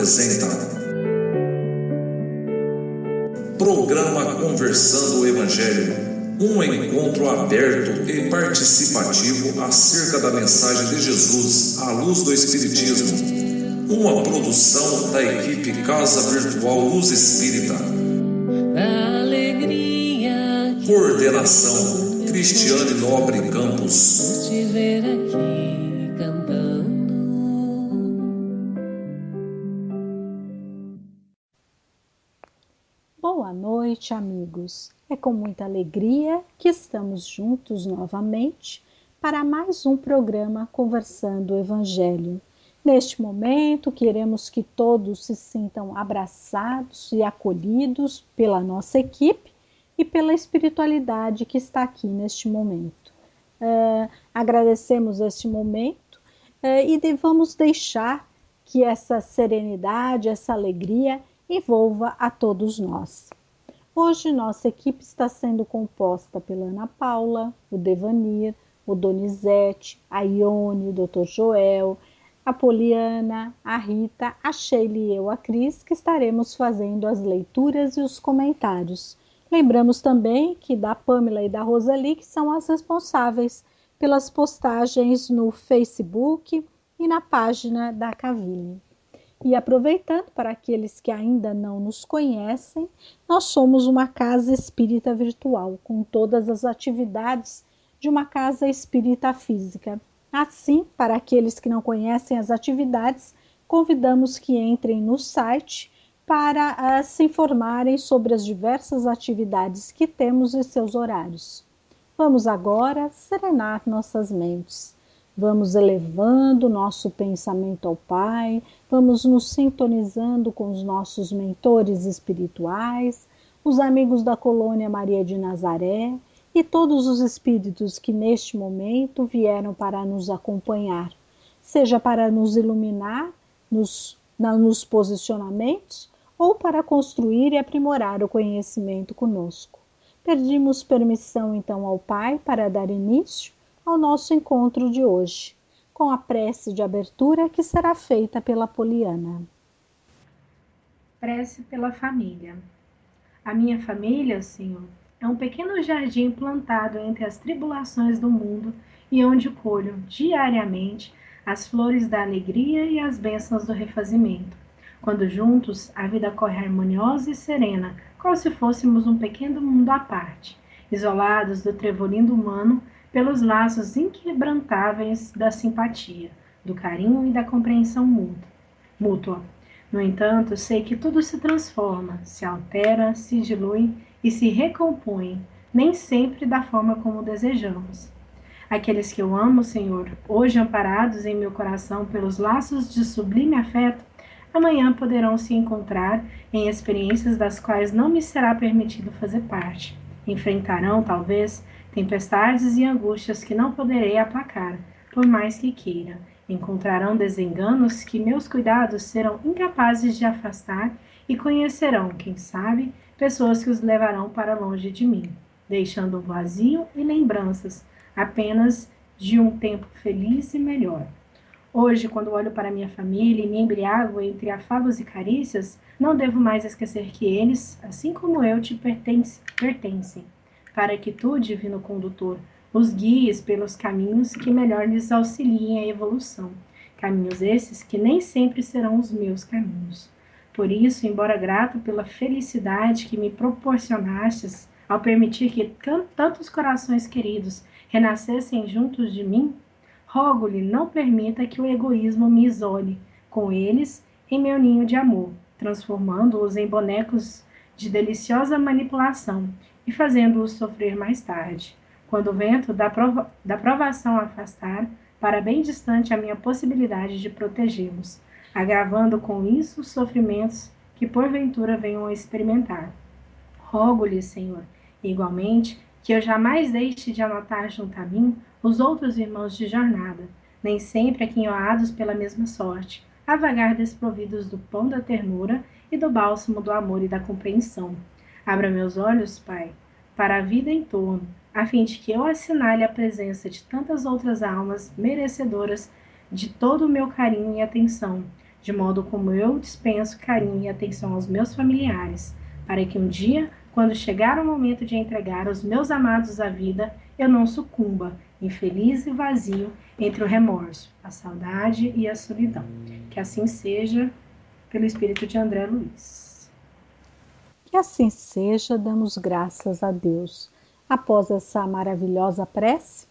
apresenta Programa Conversando o Evangelho, um encontro aberto e participativo acerca da mensagem de Jesus à luz do Espiritismo, uma produção da equipe Casa Virtual Luz Espírita. Coordenação Cristiane Nobre Campos. Boa noite, amigos. É com muita alegria que estamos juntos novamente para mais um programa Conversando o Evangelho. Neste momento, queremos que todos se sintam abraçados e acolhidos pela nossa equipe e pela espiritualidade que está aqui neste momento. Agradecemos este momento e vamos deixar que essa serenidade, essa alegria envolva a todos nós. Hoje nossa equipe está sendo composta pela Ana Paula, o Devanir, o Donizete, a Ione, o Dr. Joel, a Poliana, a Rita, a Sheila e eu, a Cris, que estaremos fazendo as leituras e os comentários. Lembramos também que da Pâmela e da Rosali, que são as responsáveis pelas postagens no Facebook e na página da Cavile. E aproveitando, para aqueles que ainda não nos conhecem, nós somos uma casa espírita virtual, com todas as atividades de uma casa espírita física. Assim, para aqueles que não conhecem as atividades, convidamos que entrem no site para se informarem sobre as diversas atividades que temos e seus horários. Vamos agora serenar nossas mentes. Vamos elevando nosso pensamento ao Pai, vamos nos sintonizando com os nossos mentores espirituais, os amigos da colônia Maria de Nazaré e todos os espíritos que neste momento vieram para nos acompanhar, seja para nos iluminar nos posicionamentos ou para construir e aprimorar o conhecimento conosco. Pedimos permissão então ao Pai para dar início ao nosso encontro de hoje, com a prece de abertura que será feita pela Poliana. Prece pela família. A minha família, Senhor, é um pequeno jardim plantado entre as tribulações do mundo e onde colho diariamente as flores da alegria e as bênçãos do refazimento. Quando juntos, a vida corre harmoniosa e serena, como se fôssemos um pequeno mundo à parte, isolados do trevolindo humano pelos laços inquebrantáveis da simpatia, do carinho e da compreensão mútua. No entanto, sei que tudo se transforma, se altera, se dilui e se recompõe, nem sempre da forma como desejamos. Aqueles que eu amo, Senhor, hoje amparados em meu coração pelos laços de sublime afeto, amanhã poderão se encontrar em experiências das quais não me será permitido fazer parte. Enfrentarão, talvez, tempestades e angústias que não poderei aplacar, por mais que queira. Encontrarão desenganos que meus cuidados serão incapazes de afastar e conhecerão, quem sabe, pessoas que os levarão para longe de mim, deixando um vazio e lembranças apenas de um tempo feliz e melhor. Hoje, quando olho para minha família e me embriago entre afagos e carícias, não devo mais esquecer que eles, assim como eu, te pertencem, para que tu, divino condutor, os guies pelos caminhos que melhor lhes auxiliem a evolução, caminhos esses que nem sempre serão os meus caminhos. Por isso, embora grato pela felicidade que me proporcionastes ao permitir que tantos corações queridos renascessem juntos de mim, rogo-lhe não permita que o egoísmo me isole com eles em meu ninho de amor, transformando-os em bonecos de deliciosa manipulação e fazendo-os sofrer mais tarde, quando o vento da provação afastar para bem distante a minha possibilidade de protegê-los, agravando com isso os sofrimentos que porventura venham a experimentar. Rogo-lhe, Senhor, igualmente, que eu jamais deixe de anotar junto a mim os outros irmãos de jornada, nem sempre aquinhoados pela mesma sorte, a vagar desprovidos do pão da ternura e do bálsamo do amor e da compreensão. Abra meus olhos, Pai, para a vida em torno, a fim de que eu assinale a presença de tantas outras almas merecedoras de todo o meu carinho e atenção, de modo como eu dispenso carinho e atenção aos meus familiares, para que um dia, quando chegar o momento de entregar os meus amados à vida, eu não sucumba, infeliz e vazio, entre o remorso, a saudade e a solidão. Que assim seja, pelo espírito de André Luiz. Que assim seja, damos graças a Deus. Após essa maravilhosa prece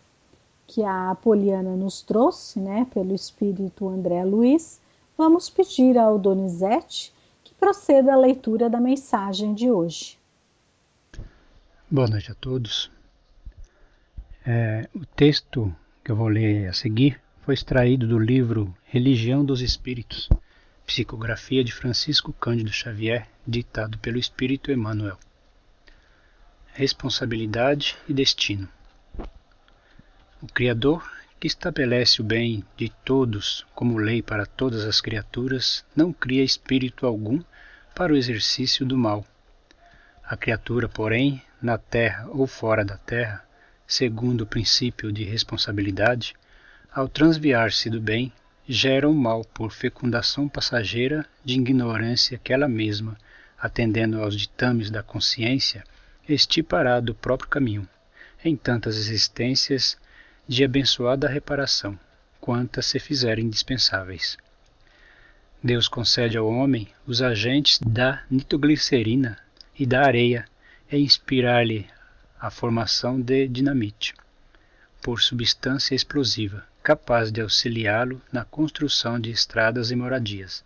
que a Apoliana nos trouxe, né, pelo espírito André Luiz, vamos pedir ao Donizete que proceda à leitura da mensagem de hoje. Boa noite a todos. O texto que eu vou ler a seguir foi extraído do livro Religião dos Espíritos, psicografia de Francisco Cândido Xavier, ditado pelo Espírito Emmanuel. Responsabilidade e destino. O Criador, que estabelece o bem de todos como lei para todas as criaturas, não cria espírito algum para o exercício do mal. A criatura, porém, na terra ou fora da terra, segundo o princípio de responsabilidade, ao transviar-se do bem, gera o mal por fecundação passageira de ignorância que ela mesma, atendendo aos ditames da consciência, estipará do próprio caminho, em tantas existências de abençoada reparação, quantas se fizerem indispensáveis. Deus concede ao homem os agentes da nitroglicerina e da areia e inspirar-lhe a formação de dinamite, por substância explosiva, capaz de auxiliá-lo na construção de estradas e moradias.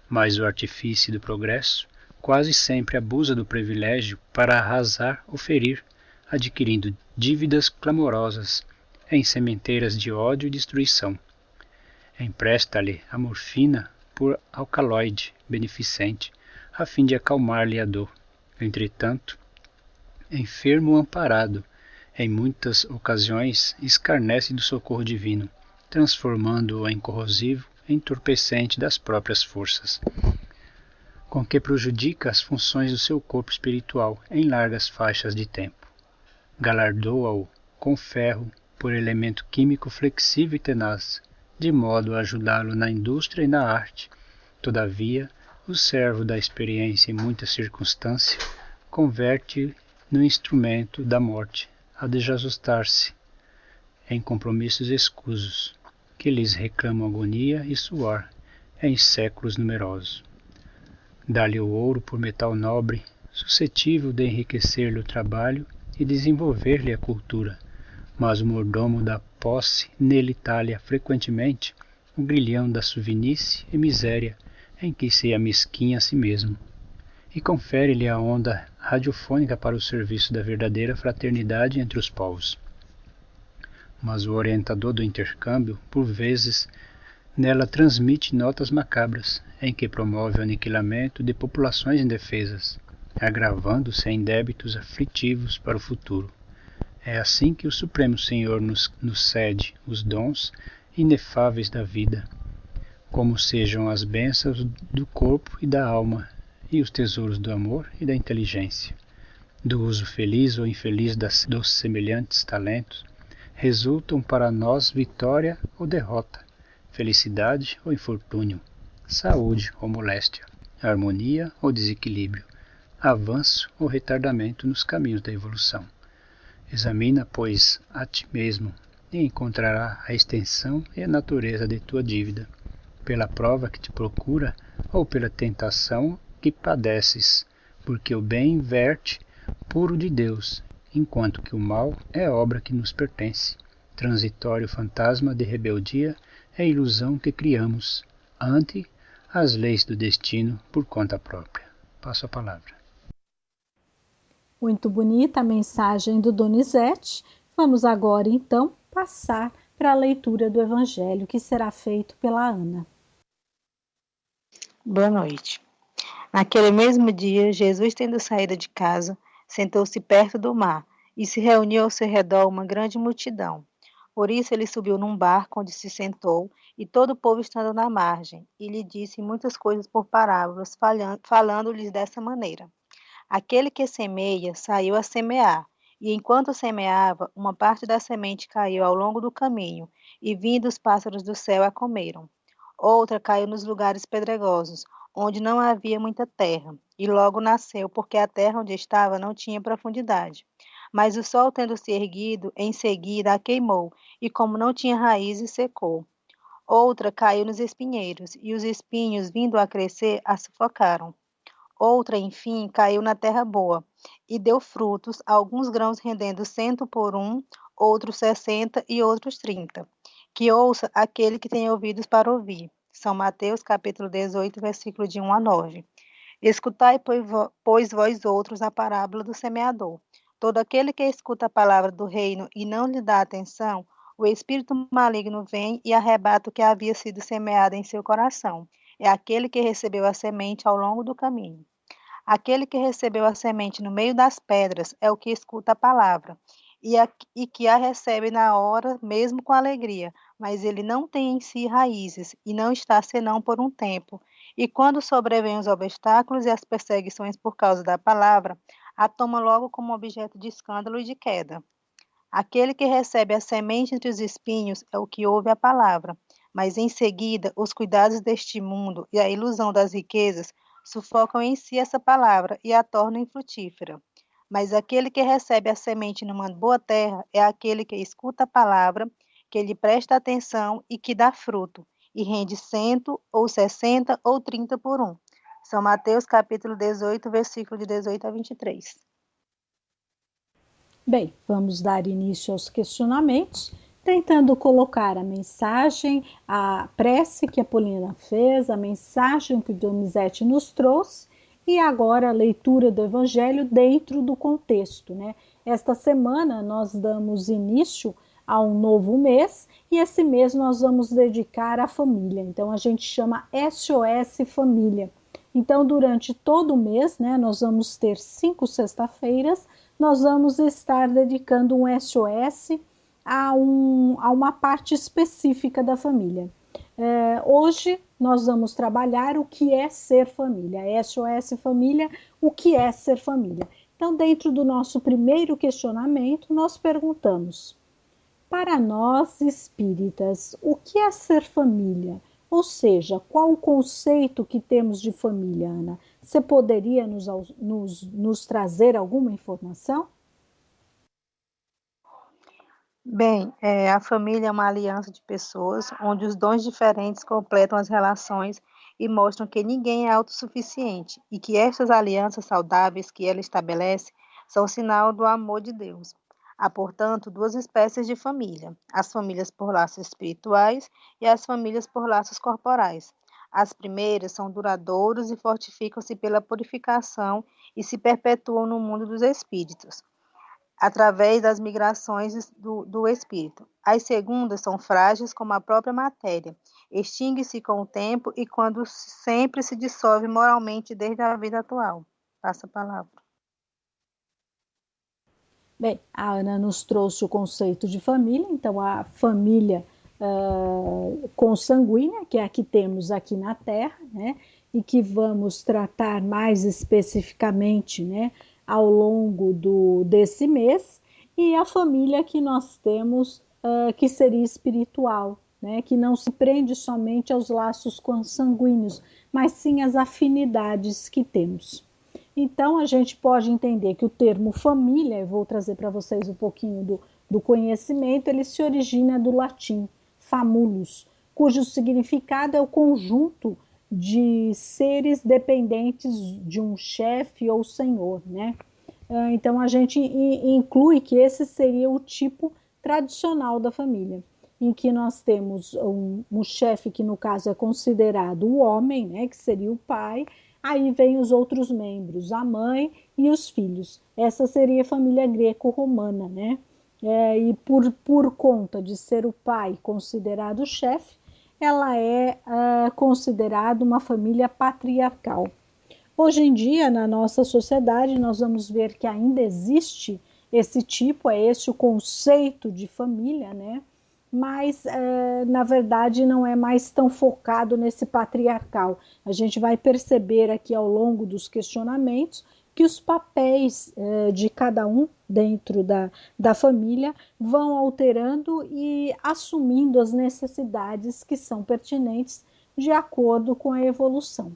Mas o artifício do progresso quase sempre abusa do privilégio para arrasar ou ferir, adquirindo dívidas clamorosas em sementeiras de ódio e destruição. Empresta-lhe a morfina por alcaloide beneficente, a fim de acalmar-lhe a dor. Entretanto, enfermo amparado, em muitas ocasiões escarnece do socorro divino, transformando-o em corrosivo, entorpecente das próprias forças, com que prejudica as funções do seu corpo espiritual em largas faixas de tempo. Galardoa-o com ferro por elemento químico flexível e tenaz, de modo a ajudá-lo na indústria e na arte. Todavia, o servo da experiência em muitas circunstâncias converte no instrumento da morte, a desajustar-se em compromissos escusos, que lhes reclamam agonia e suor em séculos numerosos. Dá-lhe o ouro por metal nobre, suscetível de enriquecer-lhe o trabalho e desenvolver-lhe a cultura, mas o mordomo da posse nele talha frequentemente o grilhão da suvinice e miséria em que se amesquinha a si mesmo, e confere-lhe a onda radiofônica para o serviço da verdadeira fraternidade entre os povos. Mas o orientador do intercâmbio, por vezes, nela transmite notas macabras, em que promove o aniquilamento de populações indefesas, agravando-se em débitos aflitivos para o futuro. É assim que o Supremo Senhor nos cede os dons inefáveis da vida, como sejam as bênçãos do corpo e da alma, e os tesouros do amor e da inteligência. Do uso feliz ou infeliz dos semelhantes talentos, resultam para nós vitória ou derrota, felicidade ou infortúnio, saúde ou moléstia, harmonia ou desequilíbrio, avanço ou retardamento nos caminhos da evolução. Examina, pois, a ti mesmo, e encontrará a extensão e a natureza de tua dívida, pela prova que te procura ou pela tentação que padeces, porque o bem verte puro de Deus, enquanto que o mal é obra que nos pertence, transitório fantasma de rebeldia e ilusão que criamos ante as leis do destino por conta própria. Passo a palavra. Muito bonita a mensagem do Donizete. Vamos agora, então, passar para a leitura do Evangelho, que será feito pela Ana. Boa noite. Naquele mesmo dia, Jesus, tendo saído de casa, sentou-se perto do mar, e se reuniu ao seu redor uma grande multidão. Por isso ele subiu num barco onde se sentou, e todo o povo estando na margem, e lhe disse muitas coisas por parábolas, falando-lhes dessa maneira. Aquele que semeia saiu a semear, e enquanto semeava, uma parte da semente caiu ao longo do caminho, e vindo os pássaros do céu a comeram. Outra caiu nos lugares pedregosos, onde não havia muita terra, e logo nasceu, porque a terra onde estava não tinha profundidade. Mas o sol, tendo se erguido, em seguida a queimou, e como não tinha raízes, secou. Outra caiu nos espinheiros, e os espinhos, vindo a crescer, a sufocaram. Outra, enfim, caiu na terra boa, e deu frutos, alguns grãos rendendo 100 por um, outros 60 e outros 30. Que ouça aquele que tem ouvidos para ouvir. São Mateus, capítulo 18, versículo de 1 a 9. Escutai, pois vós outros, a parábola do semeador. Todo aquele que escuta a palavra do reino e não lhe dá atenção, o espírito maligno vem e arrebata o que havia sido semeado em seu coração. É aquele que recebeu a semente ao longo do caminho. Aquele que recebeu a semente no meio das pedras é o que escuta a palavra e que a recebe na hora, mesmo com alegria, mas ele não tem em si raízes e não está senão por um tempo. E quando sobrevêm os obstáculos e as perseguições por causa da palavra, a toma logo como objeto de escândalo e de queda. Aquele que recebe a semente entre os espinhos é o que ouve a palavra, mas em seguida os cuidados deste mundo e a ilusão das riquezas sufocam em si essa palavra e a tornam infrutífera. Mas aquele que recebe a semente numa boa terra é aquele que escuta a palavra, que lhe presta atenção e que dá fruto, e rende 100, ou 60, ou 30 por um. São Mateus capítulo 18, versículo de 18 a 23. Bem, vamos dar início aos questionamentos, tentando colocar a mensagem, a prece que a Paulina fez, a mensagem que o Donizete nos trouxe e agora a leitura do Evangelho dentro do contexto, né? Esta semana nós damos início a um novo mês e esse mês nós vamos dedicar à família. Então a gente chama SOS Família. Então durante todo o mês, né, nós vamos ter 5 sexta-feiras, nós vamos estar dedicando um SOS a uma parte específica da família. Hoje nós vamos trabalhar o que é ser família, SOS Família, o que é ser família. Então, dentro do nosso primeiro questionamento, nós perguntamos: para nós espíritas, o que é ser família? Ou seja, qual o conceito que temos de família, Ana? Você poderia nos trazer alguma informação? Bem, a família é uma aliança de pessoas onde os dons diferentes completam as relações e mostram que ninguém é autossuficiente e que estas alianças saudáveis que ela estabelece são sinal do amor de Deus. Há, portanto, duas espécies de família: as famílias por laços espirituais e as famílias por laços corporais. As primeiras são duradouras e fortificam-se pela purificação e se perpetuam no mundo dos espíritos através das migrações do espírito. As segundas são frágeis como a própria matéria, extingue-se com o tempo e quando sempre se dissolve moralmente desde a vida atual. Passa a palavra. Bem, a Ana nos trouxe o conceito de família, então a família consanguínea, que é a que temos aqui na Terra, né, e que vamos tratar mais especificamente, né, ao longo desse mês, e a família que nós temos, que seria espiritual, né, que não se prende somente aos laços consanguíneos, mas sim às afinidades que temos. Então, a gente pode entender que o termo família, eu vou trazer para vocês um pouquinho do conhecimento, ele se origina do latim famulus, cujo significado é o conjunto de seres dependentes de um chefe ou senhor, né? Então, a gente inclui que esse seria o tipo tradicional da família, em que nós temos um chefe que, no caso, é considerado o homem, né, que seria o pai, aí vem os outros membros, a mãe e os filhos. Essa seria a família greco-romana, né? E por conta de ser o pai considerado o chefe, ela é considerada uma família patriarcal. Hoje em dia, na nossa sociedade, nós vamos ver que ainda existe esse tipo, é esse o conceito de família, né? Mas, na verdade, não é mais tão focado nesse patriarcal. A gente vai perceber aqui ao longo dos questionamentos que os papéis de cada um dentro da família vão alterando e assumindo as necessidades que são pertinentes de acordo com a evolução.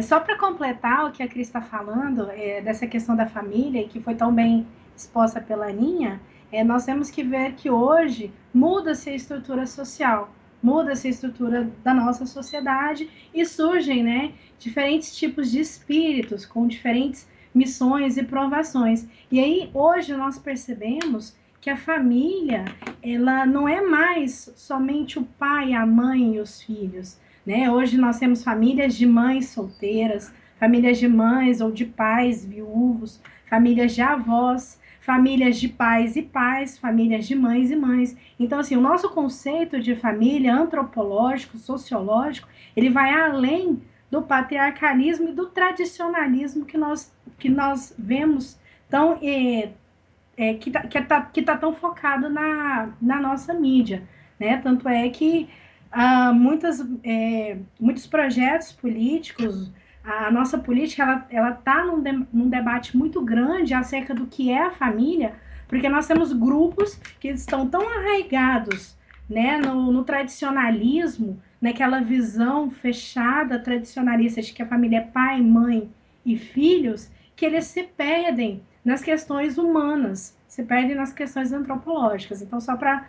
Só para completar o que a Cris está falando, dessa questão da família, que foi tão bem exposta pela Aninha, nós temos que ver que hoje muda-se a estrutura social, muda-se a estrutura da nossa sociedade e surgem, né, diferentes tipos de espíritos com diferentes missões e provações. E aí, hoje, nós percebemos que a família, ela não é mais somente o pai, a mãe e os filhos, né? Hoje nós temos famílias de mães solteiras, famílias de mães ou de pais viúvos, famílias de avós, famílias de pais e pais, famílias de mães e mães. Então, assim, o nosso conceito de família antropológico, sociológico, ele vai além do patriarcalismo e do tradicionalismo que nós vemos tão, que tá tão focado na nossa mídia, né? Tanto é que muitos projetos políticos, a nossa política, ela tá num debate muito grande acerca do que é a família, porque nós temos grupos que estão tão arraigados, né, no tradicionalismo, naquela visão fechada tradicionalista de que a família é pai, mãe e filhos, que eles se perdem nas questões humanas, se perdem nas questões antropológicas. Então, só para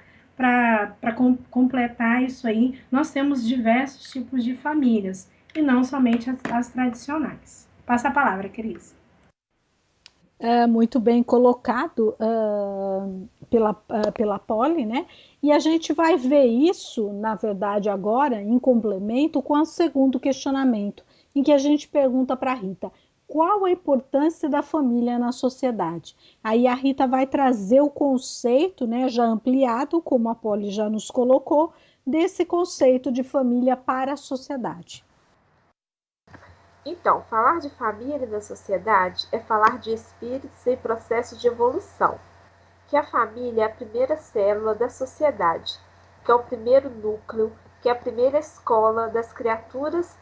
completar isso aí, nós temos diversos tipos de famílias, e não somente as tradicionais. Passa a palavra, Cris. Muito bem colocado pela Polly, né? E a gente vai ver isso, na verdade, agora, em complemento com o segundo questionamento, em que a gente pergunta para a Rita: qual a importância da família na sociedade? Aí a Rita vai trazer o conceito, né, já ampliado, como a Polly já nos colocou, desse conceito de família para a sociedade. Então, falar de família na sociedade é falar de espíritos em processo de evolução, que a família é a primeira célula da sociedade, que é o primeiro núcleo, que é a primeira escola das criaturas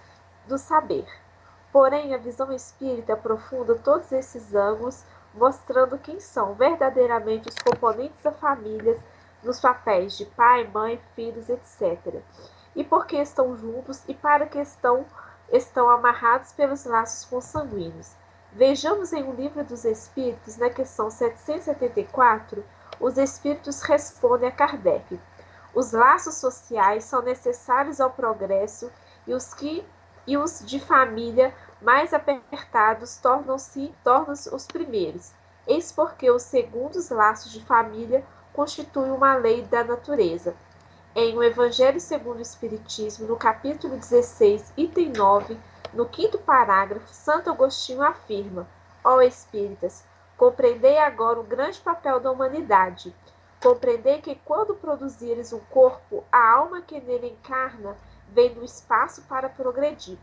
do saber. Porém, a visão espírita aprofunda todos esses ângulos, mostrando quem são verdadeiramente os componentes da família nos papéis de pai, mãe, filhos, etc. E por que estão juntos e para que estão amarrados pelos laços consanguíneos. Vejamos em O Livro dos Espíritos, na questão 774, os espíritos respondem a Kardec: os laços sociais são necessários ao progresso e os de família mais apertados tornam-se os primeiros. Eis porque os segundos laços de família constituem uma lei da natureza. Em O Evangelho segundo o Espiritismo, no capítulo 16, item 9, no 5º parágrafo, Santo Agostinho afirma: ó espíritas, compreendei agora o grande papel da humanidade. Compreendei que quando produzires um corpo, a alma que nele encarna vem do espaço para progredir.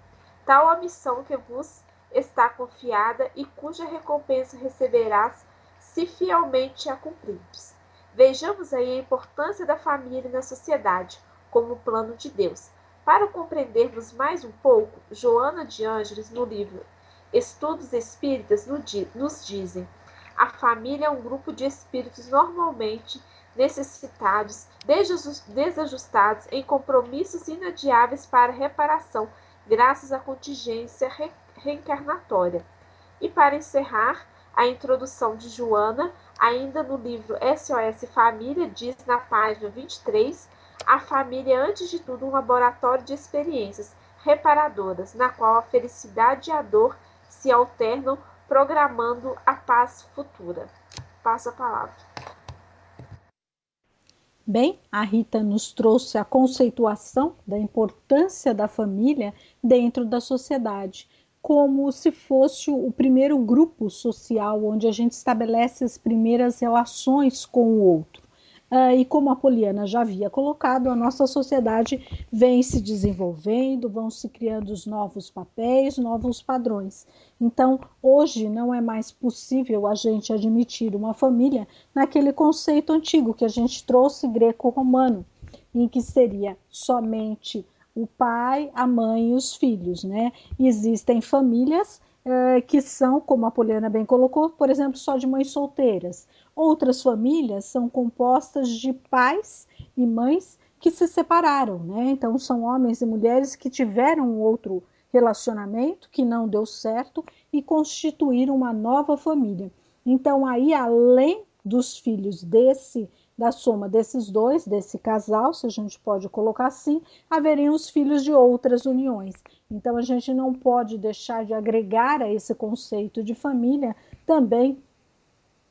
Tal a missão que vos está confiada e cuja recompensa receberás se fielmente a cumprirdes. Vejamos aí a importância da família na sociedade, como plano de Deus. Para compreendermos mais um pouco, Joana de Ângeles, no livro Estudos Espíritas, nos dizem: a família é um grupo de espíritos normalmente necessitados, desajustados em compromissos inadiáveis para reparação, graças à contingência reencarnatória. E para encerrar a introdução de Joana, ainda no livro SOS Família, diz na página 23, a família é antes de tudo um laboratório de experiências reparadoras, na qual a felicidade e a dor se alternam, programando a paz futura. Passo a palavra. Bem, a Rita nos trouxe a conceituação da importância da família dentro da sociedade, como se fosse o primeiro grupo social onde a gente estabelece as primeiras relações com o outro. E como a Poliana já havia colocado, a nossa sociedade vem se desenvolvendo, vão se criando os novos papéis, novos padrões. Então, hoje não é mais possível a gente admitir uma família naquele conceito antigo que a gente trouxe greco-romano, em que seria somente o pai, a mãe e os filhos, né? Existem famílias que são, como a Poliana bem colocou, por exemplo, só de mães solteiras. Outras famílias são compostas de pais e mães que se separaram, né? Então são homens e mulheres que tiveram um outro relacionamento que não deu certo e constituíram uma nova família. Então aí, além dos filhos da soma desses dois, desse casal, se a gente pode colocar assim, haveriam os filhos de outras uniões. Então a gente não pode deixar de agregar a esse conceito de família também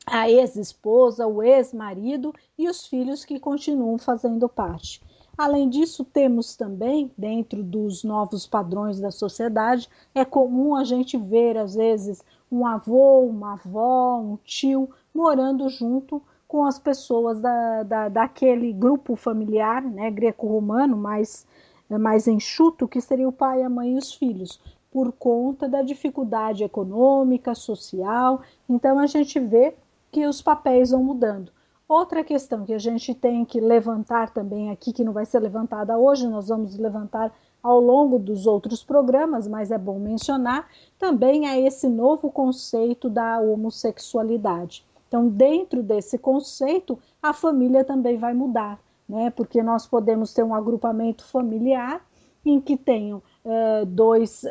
a ex-esposa, o ex-marido e os filhos que continuam fazendo parte. Além disso, temos também, dentro dos novos padrões da sociedade, é comum a gente ver, às vezes, um avô, uma avó, um tio morando junto com as pessoas daquele grupo familiar, né, greco-romano, mais enxuto, que seria o pai, a mãe e os filhos, por conta da dificuldade econômica, social. Então a gente vê que os papéis vão mudando. Outra questão que a gente tem que levantar também aqui, que não vai ser levantada hoje, nós vamos levantar ao longo dos outros programas, mas é bom mencionar, também é esse novo conceito da homossexualidade. Então, dentro desse conceito, a família também vai mudar, né? Porque nós podemos ter um agrupamento familiar em que tenham dois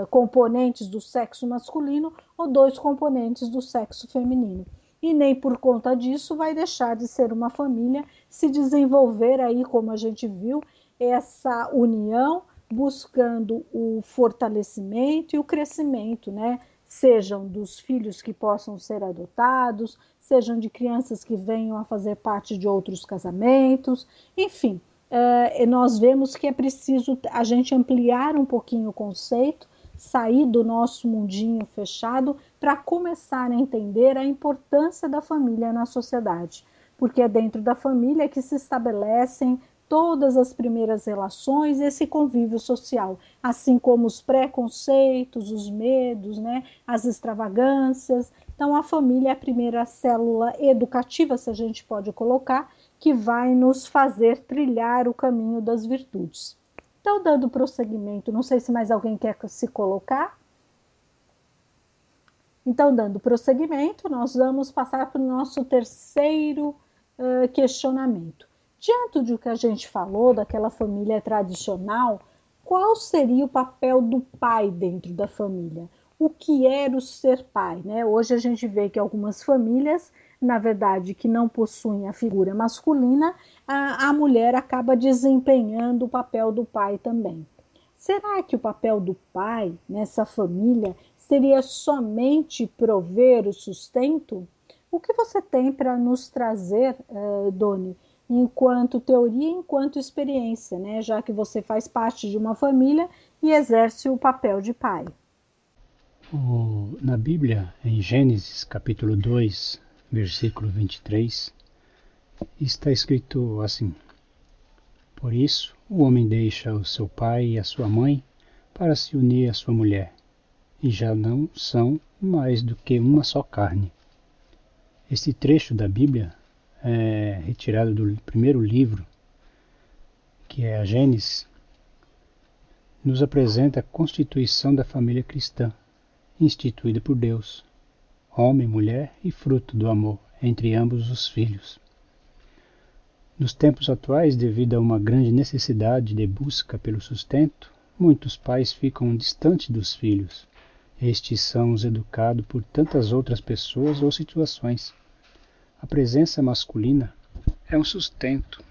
componentes do sexo masculino ou dois componentes do sexo feminino. E nem por conta disso vai deixar de ser uma família, se desenvolver aí, como a gente viu, essa união buscando o fortalecimento e o crescimento, né? Sejam dos filhos que possam ser adotados, sejam de crianças que venham a fazer parte de outros casamentos, enfim. Nós vemos que é preciso a gente ampliar um pouquinho o conceito, sair do nosso mundinho fechado para começar a entender a importância da família na sociedade, porque é dentro da família que se estabelecem todas as primeiras relações e esse convívio social, assim como os preconceitos, os medos, né, as extravagâncias. Então a família é a primeira célula educativa, se a gente pode colocar, que vai nos fazer trilhar o caminho das virtudes. Então, dando prosseguimento, não sei se mais alguém quer se colocar. Então, dando prosseguimento, nós vamos passar para o nosso terceiro questionamento. Diante do que a gente falou, daquela família tradicional, qual seria o papel do pai dentro da família? O que era o ser pai, né? Hoje a gente vê que algumas famílias, na verdade, que não possuem a figura masculina, a mulher acaba desempenhando o papel do pai também. Será que o papel do pai nessa família seria somente prover o sustento? O que você tem para nos trazer, Doni, enquanto teoria, enquanto experiência, né? Já que você faz parte de uma família e exerce o papel de pai? Na Bíblia, em Gênesis capítulo 2, versículo 23, está escrito assim: Por isso, o homem deixa o seu pai e a sua mãe para se unir à sua mulher, e já não são mais do que uma só carne. Este trecho da Bíblia é retirado do primeiro livro, que é a Gênesis, nos apresenta a constituição da família cristã, instituída por Deus, homem, mulher e fruto do amor entre ambos os filhos. Nos tempos atuais, devido a uma grande necessidade de busca pelo sustento, muitos pais ficam distantes dos filhos. Estes são os educados por tantas outras pessoas ou situações. A presença masculina é um sustento,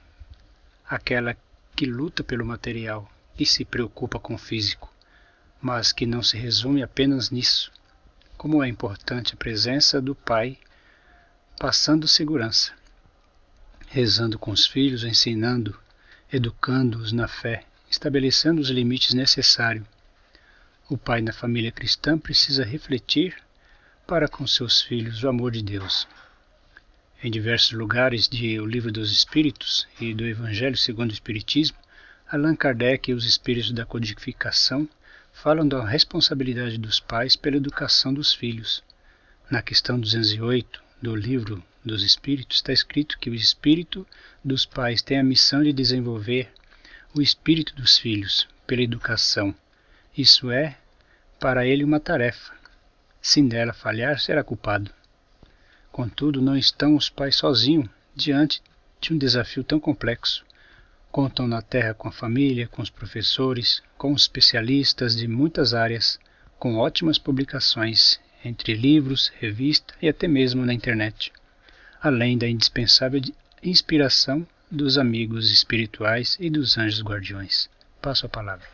aquela que luta pelo material e se preocupa com o físico, mas que não se resume apenas nisso. Como é importante a presença do pai, passando segurança, rezando com os filhos, ensinando, educando-os na fé, estabelecendo os limites necessários. O pai na família cristã precisa refletir para com seus filhos o amor de Deus. Em diversos lugares de O Livro dos Espíritos e do Evangelho segundo o Espiritismo, Allan Kardec e os espíritos da codificação falam da responsabilidade dos pais pela educação dos filhos. Na questão 208 do Livro dos Espíritos está escrito que o espírito dos pais tem a missão de desenvolver o espírito dos filhos pela educação. Isso é, para ele, uma tarefa. Se nela falhar, será culpado. Contudo, não estão os pais sozinhos diante de um desafio tão complexo, Contam na Terra com a família, com os professores, com os especialistas de muitas áreas, com ótimas publicações entre livros, revista e até mesmo na internet, além da indispensável inspiração dos amigos espirituais e dos anjos guardiões. Passo a palavra.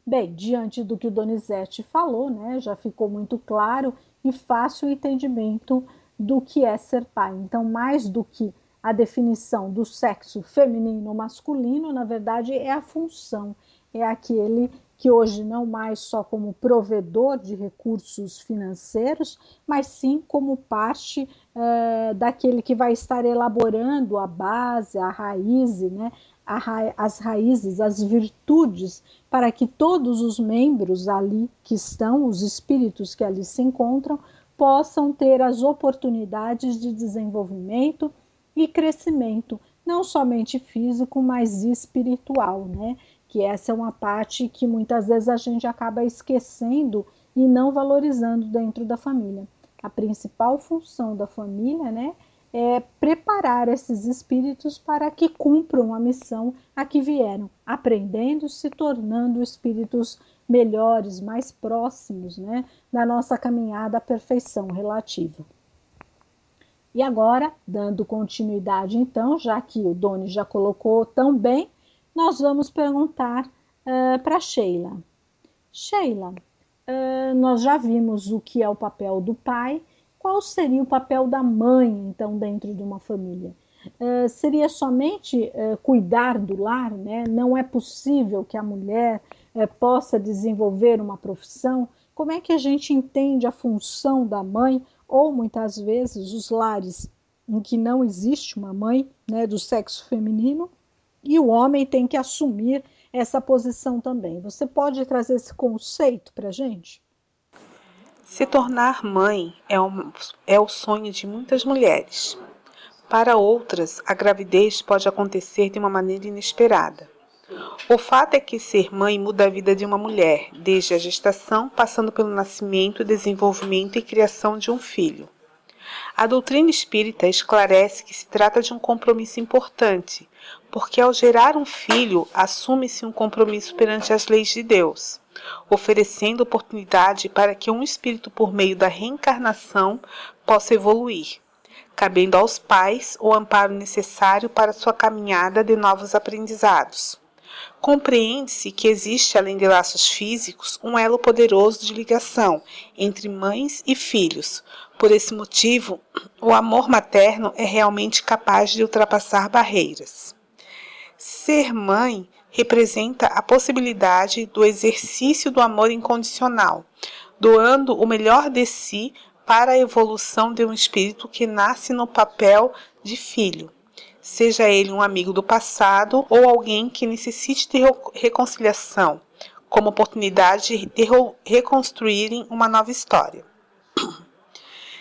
Bem, diante do que o Donizete falou, né, já ficou muito claro e fácil o entendimento do que é ser pai. Então, mais do que a definição do sexo feminino ou masculino, na verdade, é a função, é aquele que hoje não mais só como provedor de recursos financeiros, mas sim como parte daquele que vai estar elaborando a base, a raiz, né, as raízes, as virtudes, para que todos os membros ali que estão, os espíritos que ali se encontram, possam ter as oportunidades de desenvolvimento e crescimento, não somente físico, mas espiritual, né? Que essa é uma parte que muitas vezes a gente acaba esquecendo e não valorizando dentro da família. A principal função da família, né, é preparar esses espíritos para que cumpram a missão a que vieram, aprendendo, se tornando espíritos melhores, mais próximos, né, da nossa caminhada à perfeição relativa. E agora, dando continuidade então, já que o Doni já colocou tão bem, nós vamos perguntar para Sheila. Sheila, nós já vimos o que é o papel do pai. Qual seria o papel da mãe, então, dentro de uma família? Seria somente cuidar do lar, né? Não é possível que a mulher possa desenvolver uma profissão? Como é que a gente entende a função da mãe? Ou, muitas vezes, os lares em que não existe uma mãe, né, do sexo feminino, e o homem tem que assumir essa posição também. Você pode trazer esse conceito para a gente? Se tornar mãe é o sonho de muitas mulheres. Para outras, a gravidez pode acontecer de uma maneira inesperada. O fato é que ser mãe muda a vida de uma mulher, desde a gestação, passando pelo nascimento, desenvolvimento e criação de um filho. A doutrina espírita esclarece que se trata de um compromisso importante, porque ao gerar um filho, assume-se um compromisso perante as leis de Deus, oferecendo oportunidade para que um espírito, por meio da reencarnação, possa evoluir, cabendo aos pais o amparo necessário para sua caminhada de novos aprendizados. Compreende-se que existe, além de laços físicos, um elo poderoso de ligação entre mães e filhos. Por esse motivo, o amor materno é realmente capaz de ultrapassar barreiras. Ser mãe representa a possibilidade do exercício do amor incondicional, doando o melhor de si para a evolução de um espírito que nasce no papel de filho, seja ele um amigo do passado ou alguém que necessite de reconciliação, como oportunidade de reconstruírem uma nova história.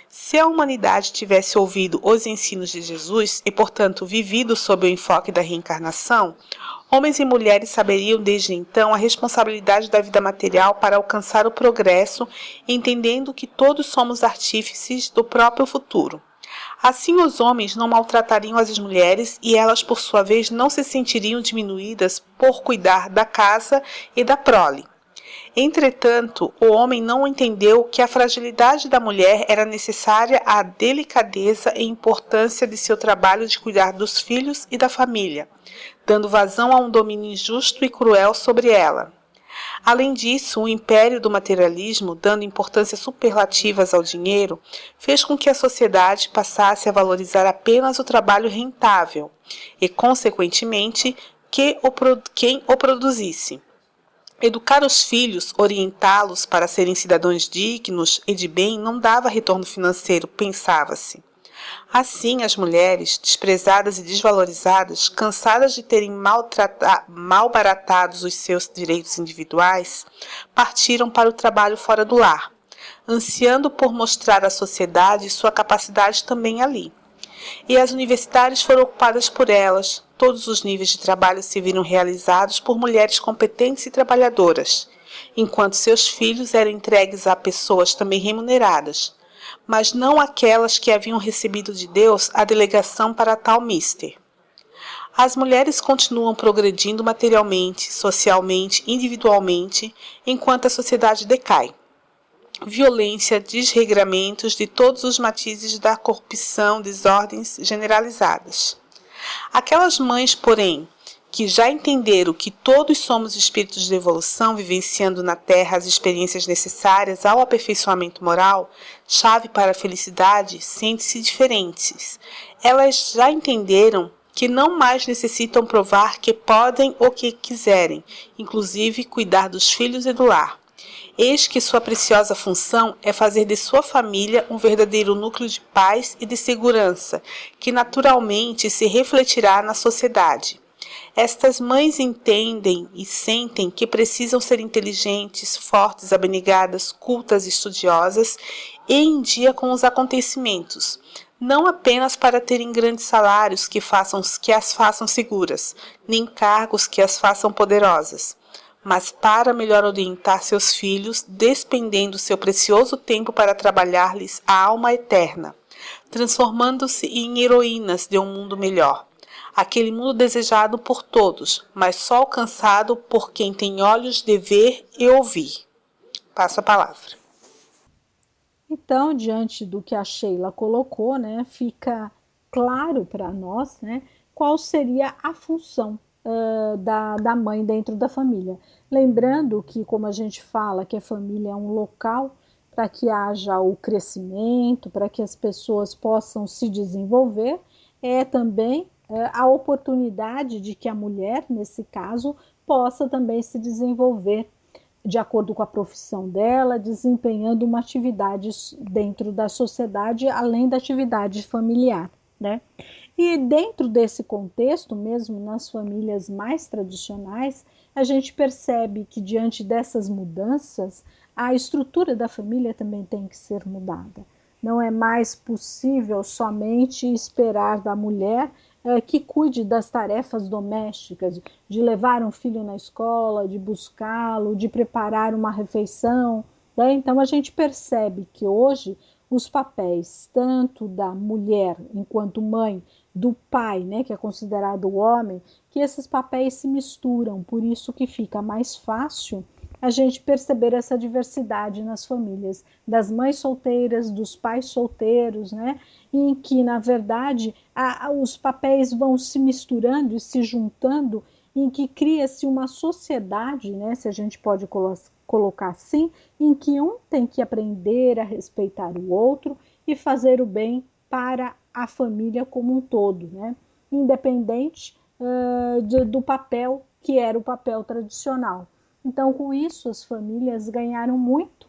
Se a humanidade tivesse ouvido os ensinos de Jesus e, portanto, vivido sob o enfoque da reencarnação, homens e mulheres saberiam desde então a responsabilidade da vida material para alcançar o progresso, entendendo que todos somos artífices do próprio futuro. Assim, os homens não maltratariam as mulheres e elas, por sua vez, não se sentiriam diminuídas por cuidar da casa e da prole. Entretanto, o homem não entendeu que a fragilidade da mulher era necessária à delicadeza e importância de seu trabalho de cuidar dos filhos e da família, dando vazão a um domínio injusto e cruel sobre ela. Além disso, o império do materialismo, dando importância superlativas ao dinheiro, fez com que a sociedade passasse a valorizar apenas o trabalho rentável e, consequentemente, quem o produzisse. Educar os filhos, orientá-los para serem cidadãos dignos e de bem não dava retorno financeiro, pensava-se. Assim, as mulheres, desprezadas e desvalorizadas, cansadas de terem malbaratados os seus direitos individuais, partiram para o trabalho fora do lar, ansiando por mostrar à sociedade sua capacidade também ali. E as universidades foram ocupadas por elas. Todos os níveis de trabalho se viram realizados por mulheres competentes e trabalhadoras, enquanto seus filhos eram entregues a pessoas também remuneradas, mas não aquelas que haviam recebido de Deus a delegação para tal mister. As mulheres continuam progredindo materialmente, socialmente, individualmente, enquanto a sociedade decai. Violência, desregramentos de todos os matizes da corrupção, desordens generalizadas. Aquelas mães, porém, que já entenderam que todos somos espíritos de evolução, vivenciando na Terra as experiências necessárias ao aperfeiçoamento moral, chave para a felicidade, sentem-se diferentes. Elas já entenderam que não mais necessitam provar que podem ou que quiserem, inclusive cuidar dos filhos e do lar. Eis que sua preciosa função é fazer de sua família um verdadeiro núcleo de paz e de segurança, que naturalmente se refletirá na sociedade. Estas mães entendem e sentem que precisam ser inteligentes, fortes, abnegadas, cultas, estudiosas e em dia com os acontecimentos, não apenas para terem grandes salários que as façam seguras, nem cargos que as façam poderosas, mas para melhor orientar seus filhos, despendendo seu precioso tempo para trabalhar-lhes a alma eterna, transformando-se em heroínas de um mundo melhor. Aquele mundo desejado por todos, mas só alcançado por quem tem olhos de ver e ouvir. Passo a palavra. Então, diante do que a Sheila colocou, né, fica claro para nós, né, qual seria a função da mãe dentro da família. Lembrando que, como a gente fala, que a família é um local para que haja o crescimento, para que as pessoas possam se desenvolver, é também a oportunidade de que a mulher, nesse caso, possa também se desenvolver de acordo com a profissão dela, desempenhando uma atividade dentro da sociedade, além da atividade familiar, né? E dentro desse contexto, mesmo nas famílias mais tradicionais, a gente percebe que diante dessas mudanças, a estrutura da família também tem que ser mudada. Não é mais possível somente esperar da mulher que cuide das tarefas domésticas, de levar um filho na escola, de buscá-lo, de preparar uma refeição, né? Então a gente percebe que hoje os papéis tanto da mulher enquanto mãe, do pai, né, que é considerado o homem, que esses papéis se misturam, por isso que fica mais fácil a gente perceber essa diversidade nas famílias, das mães solteiras, dos pais solteiros, né? Em que, na verdade, os papéis vão se misturando e se juntando, em que cria-se uma sociedade, né? Se a gente pode colocar assim, em que um tem que aprender a respeitar o outro e fazer o bem para a família como um todo, né? Independente do papel que era o papel tradicional. Então, com isso, as famílias ganharam muito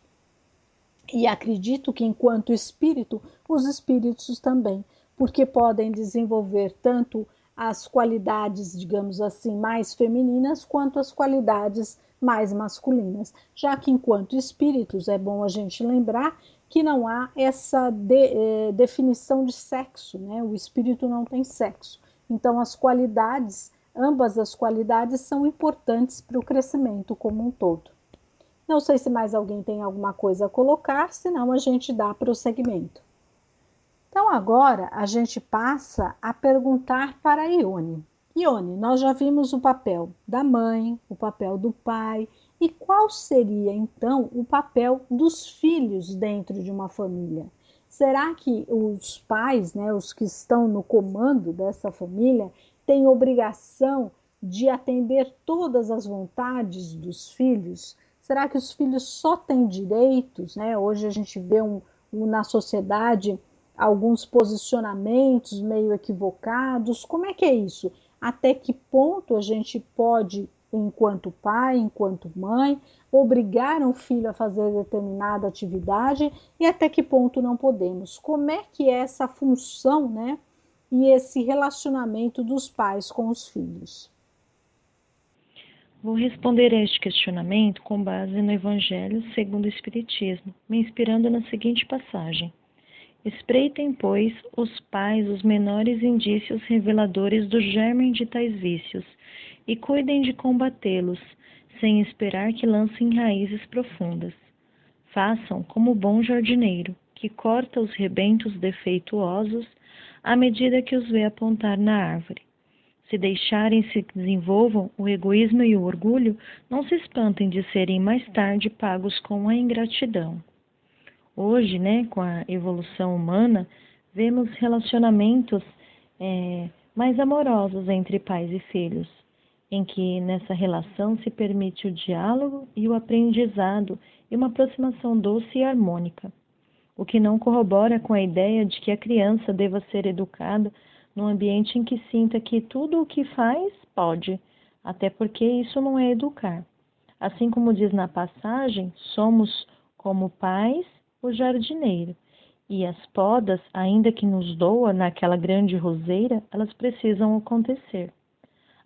e acredito que, enquanto espírito, os espíritos também, porque podem desenvolver tanto as qualidades, digamos assim, mais femininas, quanto as qualidades mais masculinas, já que, enquanto espíritos, é bom a gente lembrar que não há essa definição de sexo, né? O espírito não tem sexo. Então, as qualidades, ambas as qualidades são importantes para o crescimento como um todo. Não sei se mais alguém tem alguma coisa a colocar, senão a gente dá prosseguimento. Então agora a gente passa a perguntar para a Ione. Ione, nós já vimos o papel da mãe, o papel do pai, e qual seria então o papel dos filhos dentro de uma família? Será que os pais, né, os que estão no comando dessa família, têm obrigação de atender todas as vontades dos filhos? Será que os filhos só têm direitos, né? Hoje a gente vê na sociedade alguns posicionamentos meio equivocados. Como é que é isso? Até que ponto a gente pode, enquanto pai, enquanto mãe, obrigar um filho a fazer determinada atividade e até que ponto não podemos? Como é que é essa função, né? E esse relacionamento dos pais com os filhos? Vou responder a este questionamento com base no Evangelho segundo o Espiritismo, me inspirando na seguinte passagem. Espreitem, pois, os pais os menores indícios reveladores do germen de tais vícios, e cuidem de combatê-los, sem esperar que lancem raízes profundas. Façam como o bom jardineiro, que corta os rebentos defeituosos à medida que os vê apontar na árvore. Se deixarem se desenvolvam o egoísmo e o orgulho, não se espantem de serem mais tarde pagos com a ingratidão. Hoje, com a evolução humana, vemos relacionamentos mais amorosos entre pais e filhos, em que nessa relação se permite o diálogo e o aprendizado e uma aproximação doce e harmônica, o que não corrobora com a ideia de que a criança deva ser educada num ambiente em que sinta que tudo o que faz pode, até porque isso não é educar. Assim como diz na passagem, somos como pais o jardineiro, e as podas, ainda que nos doa naquela grande roseira, elas precisam acontecer.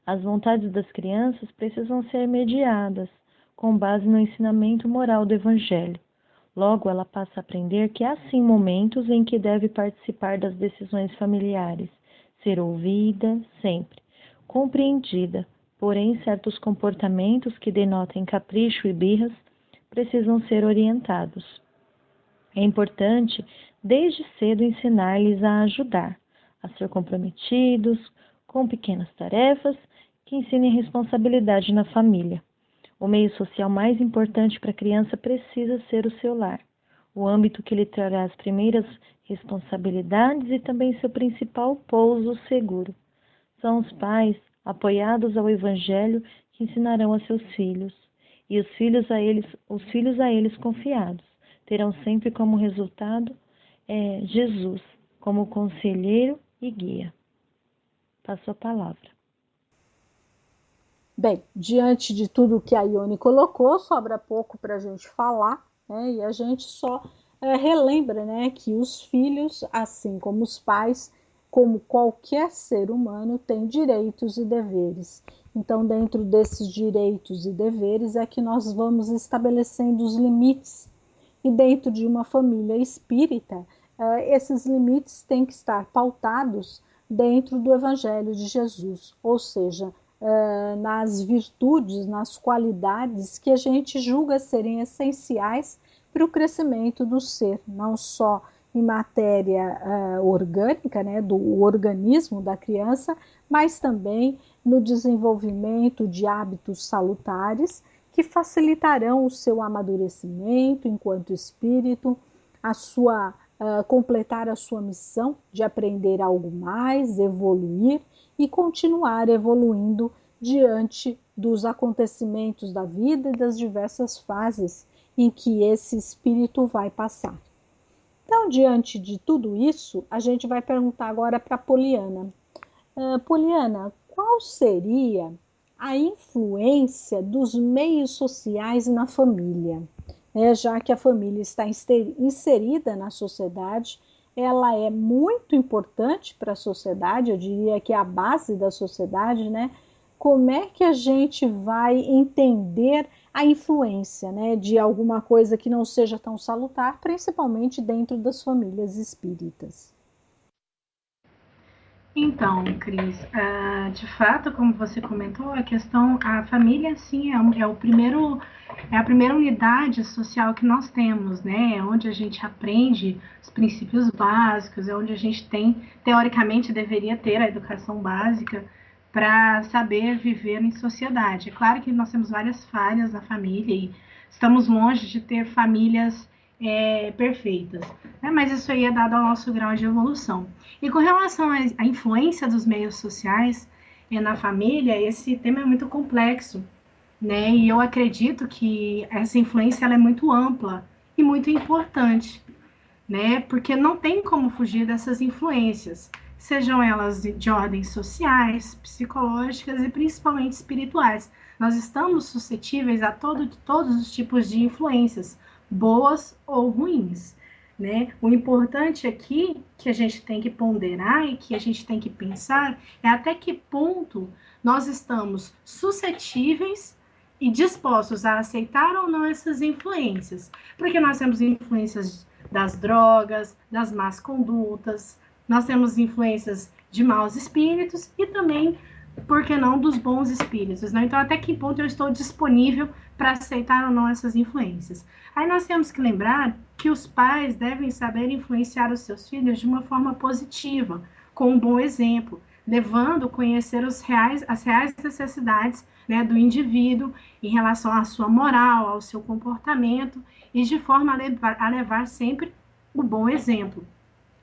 As vontades das crianças precisam ser mediadas, com base no ensinamento moral do Evangelho. Logo, ela passa a aprender que há sim momentos em que deve participar das decisões familiares, ser ouvida sempre, compreendida, porém certos comportamentos que denotem capricho e birras precisam ser orientados. É importante, desde cedo, ensinar-lhes a ajudar, a ser comprometidos com pequenas tarefas que ensinem responsabilidade na família. O meio social mais importante para a criança precisa ser o seu lar, o âmbito que lhe trará as primeiras responsabilidades e também seu principal pouso seguro. São os pais, apoiados ao Evangelho, que ensinarão a seus filhos, e os filhos a eles confiados terão sempre como resultado Jesus, como conselheiro e guia. Passo a palavra. Bem, diante de tudo que a Ione colocou, sobra pouco para a gente falar, e a gente só relembra, que os filhos, assim como os pais, como qualquer ser humano, têm direitos e deveres. Então, dentro desses direitos e deveres é que nós vamos estabelecendo os limites. E dentro de uma família espírita, esses limites têm que estar pautados dentro do Evangelho de Jesus, ou seja, nas virtudes, nas qualidades que a gente julga serem essenciais para o crescimento do ser, não só em matéria orgânica, do organismo da criança, mas também no desenvolvimento de hábitos salutares que facilitarão o seu amadurecimento enquanto espírito, completar a sua missão de aprender algo mais, evoluir e continuar evoluindo diante dos acontecimentos da vida e das diversas fases em que esse espírito vai passar. Então, diante de tudo isso, a gente vai perguntar agora para Poliana. Poliana, qual seria a influência dos meios sociais na família? Já que a família está inserida na sociedade, ela é muito importante para a sociedade, eu diria que é a base da sociedade, Como é que a gente vai entender a influência, de alguma coisa que não seja tão salutar, principalmente dentro das famílias espíritas? Então, Cris, de fato, como você comentou, a família, sim, é a primeira unidade social que nós temos, É onde a gente aprende os princípios básicos, é onde a gente teoricamente, deveria ter a educação básica para saber viver em sociedade. É claro que nós temos várias falhas na família e estamos longe de ter famílias perfeitas, mas isso aí é dado ao nosso grau de evolução. E com relação à influência dos meios sociais na família, esse tema é muito complexo, e eu acredito que essa influência ela é muito ampla e muito importante, porque não tem como fugir dessas influências, sejam elas de ordens sociais, psicológicas e principalmente espirituais. Nós estamos suscetíveis a todos os tipos de influências, boas ou ruins, O importante aqui que a gente tem que ponderar e que a gente tem que pensar é até que ponto nós estamos suscetíveis e dispostos a aceitar ou não essas influências, porque nós temos influências das drogas, das más condutas, nós temos influências de maus espíritos e também, por que não, dos bons espíritos, Então, até que ponto eu estou disponível para aceitar ou não essas influências? Aí nós temos que lembrar que os pais devem saber influenciar os seus filhos de uma forma positiva, com um bom exemplo, levando a conhecer as reais necessidades, né, do indivíduo em relação à sua moral, ao seu comportamento, e de forma a levar sempre o bom exemplo.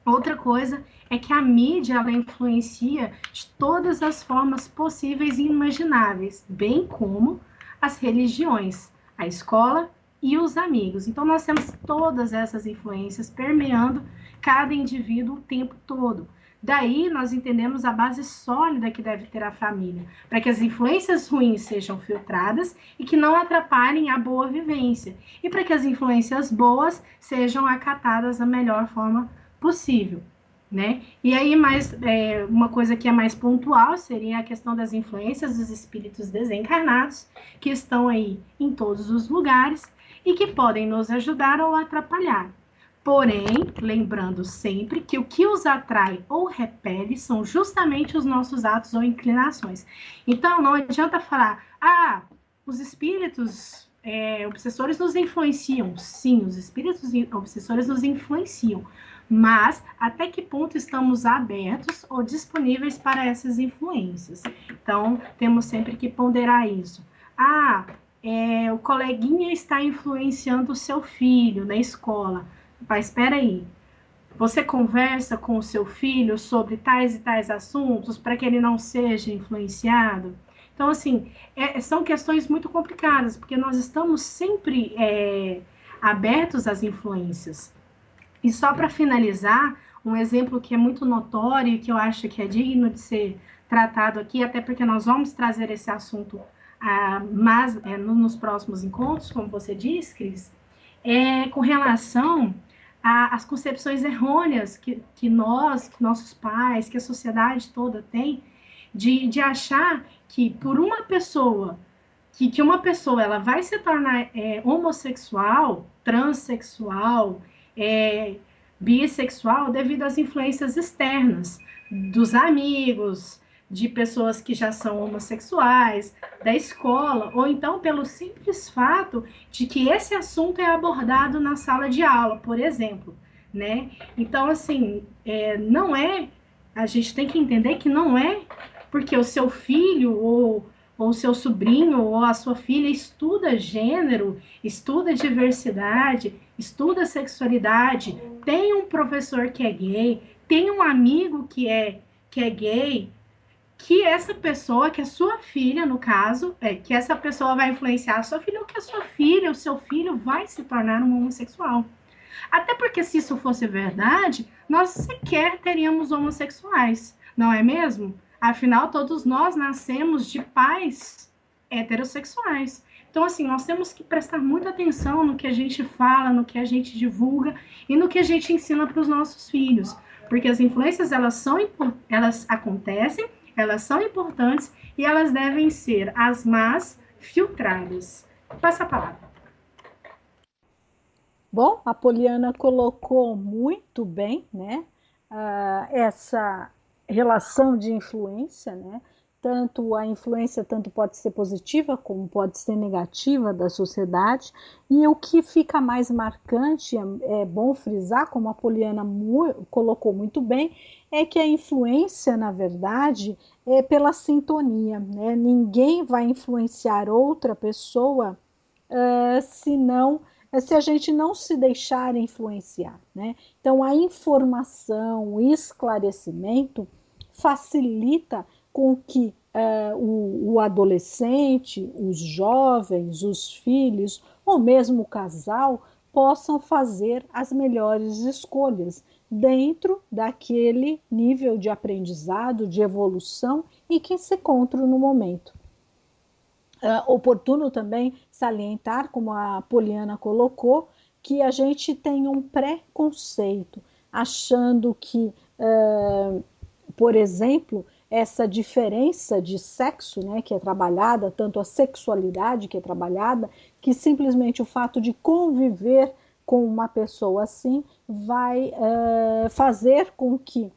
Outra coisa é que a mídia ela influencia de todas as formas possíveis e imagináveis, bem como as religiões, a escola e os amigos. Então nós temos todas essas influências permeando cada indivíduo o tempo todo. Daí nós entendemos a base sólida que deve ter a família, para que as influências ruins sejam filtradas e que não atrapalhem a boa vivência, e para que as influências boas sejam acatadas da melhor forma possível, né? E aí uma coisa que é mais pontual seria a questão das influências dos espíritos desencarnados, que estão aí em todos os lugares e que podem nos ajudar ou atrapalhar. Porém, lembrando sempre que o que os atrai ou repele são justamente os nossos atos ou inclinações. Então, não adianta falar, os espíritos obsessores nos influenciam. Sim, os espíritos obsessores nos influenciam. Mas até que ponto estamos abertos ou disponíveis para essas influências? Então, temos sempre que ponderar isso. O coleguinha está influenciando o seu filho na escola. Mas espera aí, você conversa com o seu filho sobre tais e tais assuntos para que ele não seja influenciado? Então, assim, são questões muito complicadas, porque nós estamos sempre abertos às influências. E só para finalizar, um exemplo que é muito notório e que eu acho que é digno de ser tratado aqui, até porque nós vamos trazer esse assunto nos próximos encontros, como você disse, Cris, com relação às concepções errôneas que nossos pais, que a sociedade toda tem, de achar que por uma pessoa, que uma pessoa ela vai se tornar homossexual, transexual, bissexual devido às influências externas dos amigos, de pessoas que já são homossexuais, da escola, ou então pelo simples fato de que esse assunto é abordado na sala de aula, por exemplo, né? Então, assim, a gente tem que entender que não é porque o seu filho ou o seu sobrinho ou a sua filha estuda gênero, estuda diversidade, estuda sexualidade, tem um professor que é gay, tem um amigo que é gay, que essa pessoa, que a sua filha, no caso, que essa pessoa vai influenciar a sua filha, ou que a sua filha, o seu filho vai se tornar um homossexual. Até porque se isso fosse verdade, nós sequer teríamos homossexuais, não é mesmo? Afinal, todos nós nascemos de pais heterossexuais. Então, assim, nós temos que prestar muita atenção no que a gente fala, no que a gente divulga e no que a gente ensina para os nossos filhos. Porque as influências, elas acontecem, elas são importantes e elas devem ser as más filtradas. Passa a palavra. Bom, a Poliana colocou muito bem, né, essa relação de influência, né? Tanto a influência pode ser positiva como pode ser negativa da sociedade, e o que fica mais marcante, é bom frisar, como a Poliana colocou muito bem, é que a influência, na verdade, é pela sintonia, né? Ninguém vai influenciar outra pessoa se a gente não se deixar influenciar, né? Então, a informação, o esclarecimento facilita com que o adolescente, os jovens, os filhos, ou mesmo o casal, possam fazer as melhores escolhas dentro daquele nível de aprendizado, de evolução em que se encontram no momento. Oportuno também salientar, como a Poliana colocou, que a gente tem um preconceito, achando que, por exemplo, essa diferença de sexo, né, que é trabalhada, tanto a sexualidade que é trabalhada, que simplesmente o fato de conviver com uma pessoa assim vai fazer com que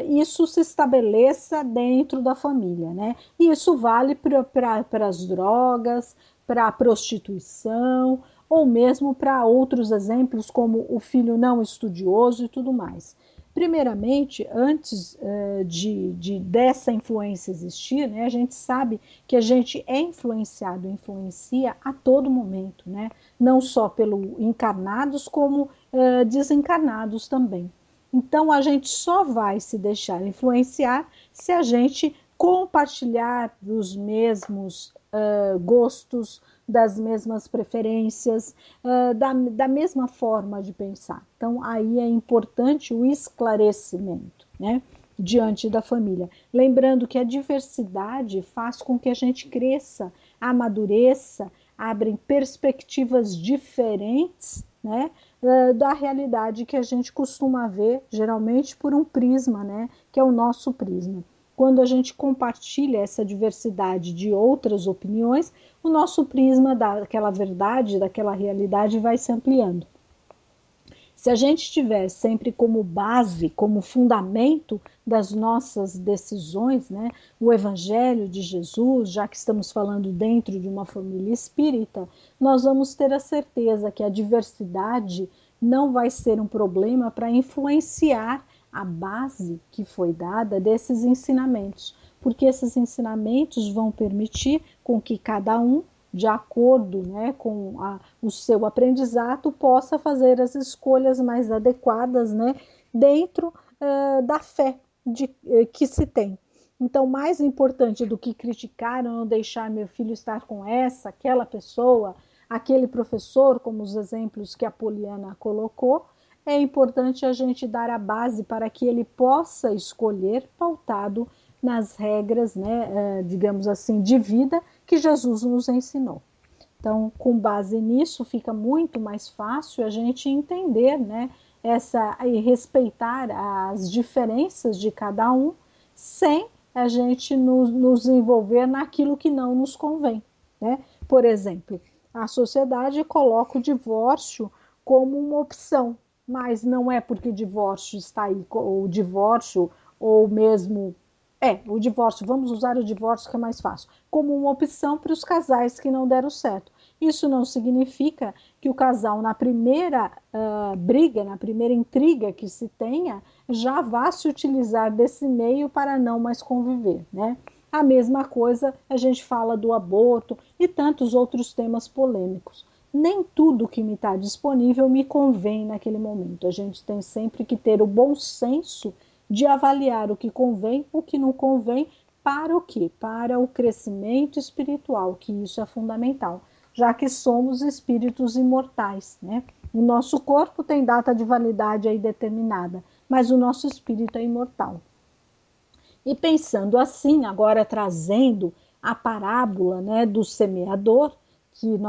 isso se estabeleça dentro da família, né? E isso vale para as drogas, para a prostituição, ou mesmo para outros exemplos, como o filho não estudioso e tudo mais. Primeiramente, antes dessa influência existir, né, a gente sabe que a gente é influenciado, influencia a todo momento, né, não só pelo encarnados, como desencarnados também. Então, a gente só vai se deixar influenciar se a gente compartilhar dos mesmos gostos, das mesmas preferências, da mesma forma de pensar. Então, aí é importante o esclarecimento, né, diante da família. Lembrando que a diversidade faz com que a gente cresça, amadureça, abrem perspectivas diferentes, né, da realidade que a gente costuma ver, geralmente por um prisma, né, que é o nosso prisma. Quando a gente compartilha essa diversidade de outras opiniões, o nosso prisma daquela verdade, daquela realidade vai se ampliando. Se a gente tiver sempre como base, como fundamento das nossas decisões, né, o Evangelho de Jesus, já que estamos falando dentro de uma família espírita, nós vamos ter a certeza que a diversidade não vai ser um problema para influenciar a base que foi dada desses ensinamentos, porque esses ensinamentos vão permitir com que cada um, de acordo, né, com o seu aprendizado, possa fazer as escolhas mais adequadas, né, dentro da fé que se tem. Então, mais importante do que criticar ou não deixar meu filho estar com aquela pessoa, aquele professor, como os exemplos que a Poliana colocou, é importante a gente dar a base para que ele possa escolher pautado nas regras, né, digamos assim, de vida que Jesus nos ensinou. Então, com base nisso, fica muito mais fácil a gente entender, né, e respeitar as diferenças de cada um, sem a gente nos envolver naquilo que não nos convém, né? Por exemplo, a sociedade coloca o divórcio como uma opção, mas não é porque o divórcio está aí, o divórcio, ou mesmo o divórcio, vamos usar o divórcio que é mais fácil, como uma opção para os casais que não deram certo. Isso não significa que o casal, na primeira briga, na primeira intriga que se tenha, já vá se utilizar desse meio para não mais conviver, né? A mesma coisa a gente fala do aborto e tantos outros temas polêmicos. Nem tudo que me está disponível me convém naquele momento. A gente tem sempre que ter o bom senso de avaliar o que convém, o que não convém, para o quê? Para o crescimento espiritual, que isso é fundamental, já que somos espíritos imortais, né? O nosso corpo tem data de validade aí determinada, mas o nosso espírito é imortal. E pensando assim, agora trazendo a parábola, né, do semeador, que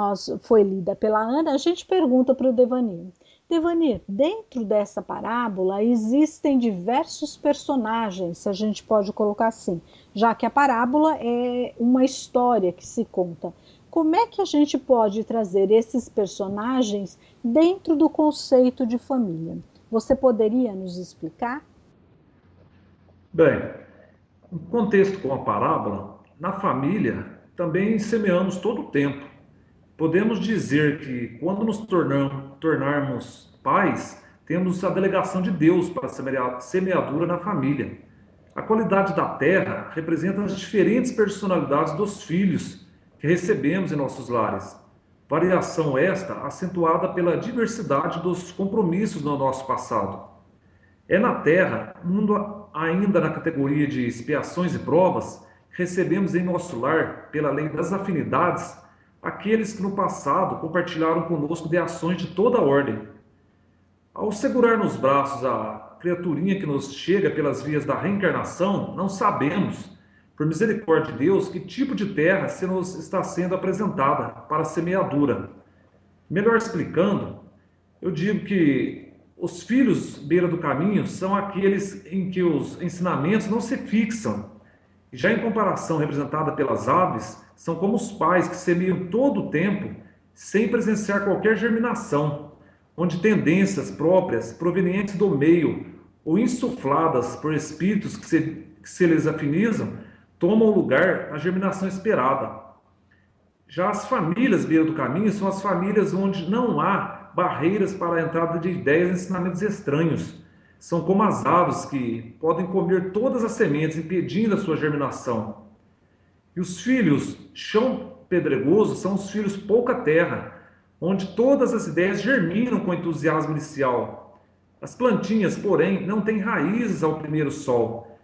foi lida pela Ana, a gente pergunta para o Devanir. Devanir, dentro dessa parábola existem diversos personagens, se a gente pode colocar assim, já que a parábola é uma história que se conta. Como é que a gente pode trazer esses personagens dentro do conceito de família? Você poderia nos explicar? Bem, no contexto com a parábola, na família também semeamos todo o tempo. Podemos dizer que quando nos tornarmos pais, temos a delegação de Deus para a semeadura na família. A qualidade da terra representa as diferentes personalidades dos filhos que recebemos em nossos lares. Variação esta acentuada pela diversidade dos compromissos no nosso passado. É na terra, ainda na categoria de expiações e provas, recebemos em nosso lar, pela lei das afinidades, aqueles que no passado compartilharam conosco de ações de toda ordem. Ao segurar nos braços a criaturinha que nos chega pelas vias da reencarnação, não sabemos, por misericórdia de Deus, que tipo de terra se nos está sendo apresentada para a semeadura. Melhor explicando, eu digo que os filhos beira do caminho são aqueles em que os ensinamentos não se fixam. Já em comparação representada pelas aves, são como os pais que semeiam todo o tempo, sem presenciar qualquer germinação, onde tendências próprias, provenientes do meio, ou insufladas por espíritos que se lhes afinizam, tomam lugar na germinação esperada. Já as famílias beira do caminho são as famílias onde não há barreiras para a entrada de ideias e ensinamentos estranhos, São como as aves que podem comer todas as sementes, impedindo a sua germinação. E os filhos chão pedregoso são os filhos pouca terra, onde todas as ideias germinam com entusiasmo inicial. As plantinhas, porém, não têm raízes ao primeiro sol.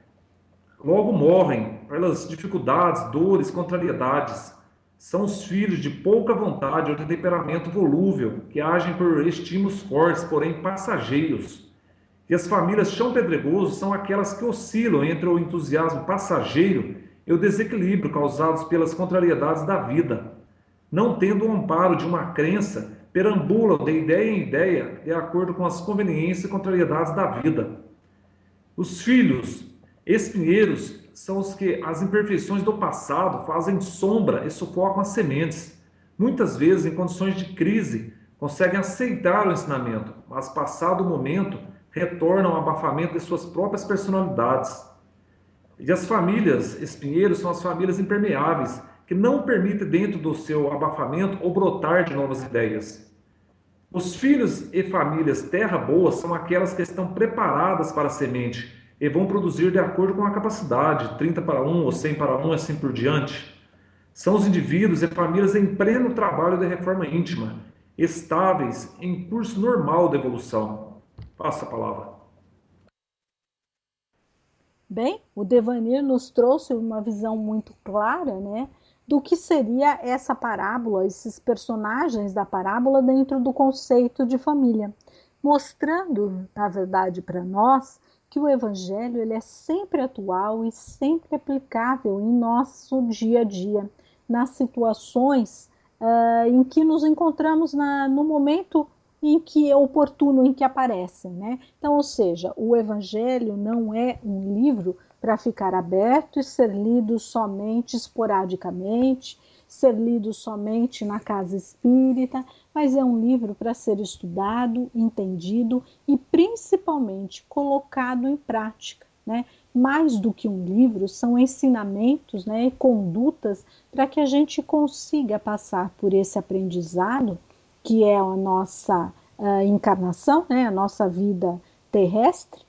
Logo morrem pelas dificuldades, dores, contrariedades. São os filhos de pouca vontade ou de temperamento volúvel, que agem por estímulos fortes, porém passageiros. E as famílias chão pedregoso são aquelas que oscilam entre o entusiasmo passageiro e o desequilíbrio causados pelas contrariedades da vida. Não tendo o amparo de uma crença, perambulam de ideia em ideia de acordo com as conveniências e contrariedades da vida. Os filhos espinheiros são os que as imperfeições do passado fazem sombra e sufocam as sementes. Muitas vezes, em condições de crise, conseguem aceitar o ensinamento, mas passado o momento, retornam ao abafamento de suas próprias personalidades. E as famílias espinheiros são as famílias impermeáveis, que não permitem dentro do seu abafamento o brotar de novas ideias. Os filhos e famílias terra boa são aquelas que estão preparadas para a semente e vão produzir de acordo com a capacidade, 30 para 1 ou 100 para 1 e assim por diante. São os indivíduos e famílias em pleno trabalho de reforma íntima, estáveis em curso normal de evolução. Passa a palavra. Bem, o Devanir nos trouxe uma visão muito clara, né, do que seria essa parábola, esses personagens da parábola dentro do conceito de família, mostrando, na verdade, para nós que o Evangelho ele é sempre atual e sempre aplicável em nosso dia a dia, nas situações em que nos encontramos no momento em que é oportuno, em que aparecem, né? Então, ou seja, o Evangelho não é um livro para ficar aberto e ser lido somente esporadicamente, ser lido somente na casa espírita, mas é um livro para ser estudado, entendido e principalmente colocado em prática, né? Mais do que um livro, são ensinamentos, né, e condutas para que a gente consiga passar por esse aprendizado que é a nossa encarnação, né, a nossa vida terrestre,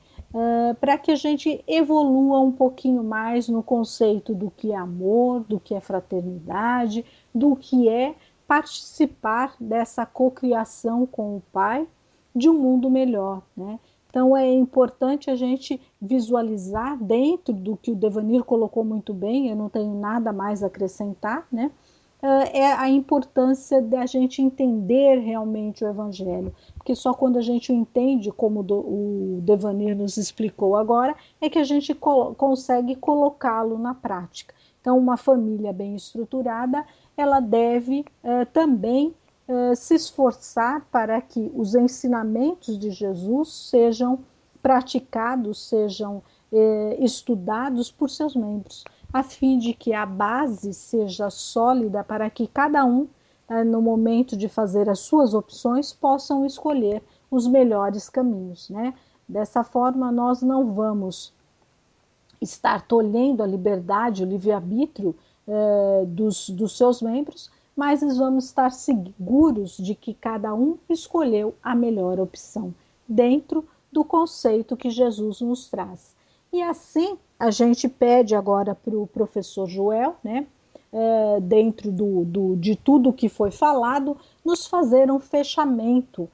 para que a gente evolua um pouquinho mais no conceito do que é amor, do que é fraternidade, do que é participar dessa cocriação com o Pai de um mundo melhor, né? Então é importante a gente visualizar dentro do que o Devanir colocou muito bem, eu não tenho nada mais a acrescentar, né? É a importância da gente entender realmente o Evangelho, porque só quando a gente o entende, como o Devanir nos explicou agora, é que a gente consegue colocá-lo na prática. Então, uma família bem estruturada, ela deve também se esforçar para que os ensinamentos de Jesus sejam praticados, sejam estudados por seus membros, a fim de que a base seja sólida para que cada um, no momento de fazer as suas opções, possam escolher os melhores caminhos, né? Dessa forma, nós não vamos estar tolhendo a liberdade, o livre-arbítrio dos seus membros, mas nós vamos estar seguros de que cada um escolheu a melhor opção, dentro do conceito que Jesus nos traz. E assim, a gente pede agora para o professor Joel, né, dentro de tudo que foi falado, nos fazer um fechamento,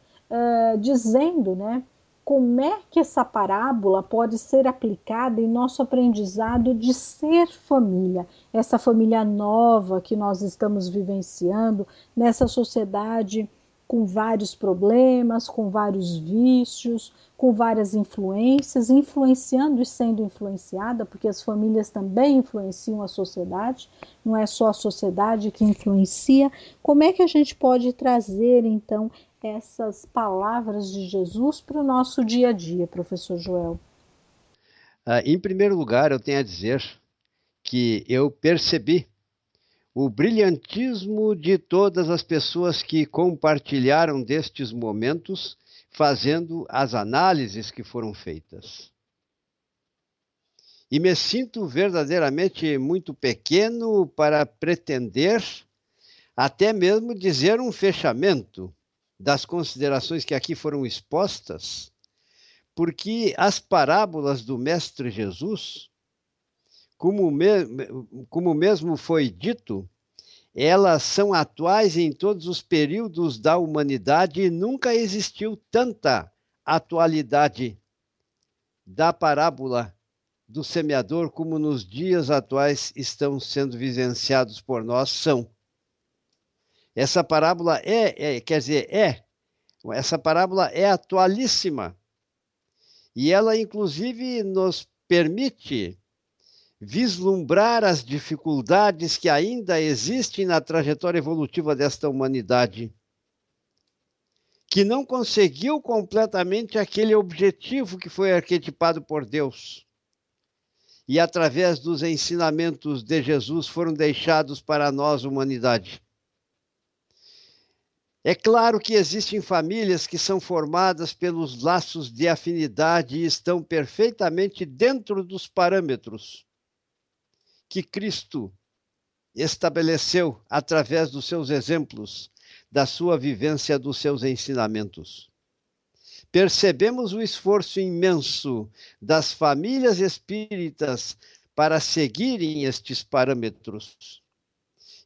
dizendo, né, como é que essa parábola pode ser aplicada em nosso aprendizado de ser família, essa família nova que nós estamos vivenciando nessa sociedade com vários problemas, com vários vícios, com várias influências, influenciando e sendo influenciada, porque as famílias também influenciam a sociedade, não é só a sociedade que influencia. Como é que a gente pode trazer, então, essas palavras de Jesus para o nosso dia a dia, professor Joel? Em primeiro lugar, eu tenho a dizer que eu percebi o brilhantismo de todas as pessoas que compartilharam destes momentos, fazendo as análises que foram feitas. E me sinto verdadeiramente muito pequeno para pretender, até mesmo dizer um fechamento das considerações que aqui foram expostas, porque as parábolas do Mestre Jesus, como mesmo foi dito, elas são atuais em todos os períodos da humanidade e nunca existiu tanta atualidade da parábola do semeador como nos dias atuais estão sendo vivenciados por nós são. Essa parábola essa parábola é atualíssima e ela inclusive nos permite vislumbrar as dificuldades que ainda existem na trajetória evolutiva desta humanidade, que não conseguiu completamente aquele objetivo que foi arquetipado por Deus. E através dos ensinamentos de Jesus foram deixados para nós, humanidade. É claro que existem famílias que são formadas pelos laços de afinidade e estão perfeitamente dentro dos parâmetros que Cristo estabeleceu através dos seus exemplos, da sua vivência, dos seus ensinamentos. Percebemos o esforço imenso das famílias espíritas para seguirem estes parâmetros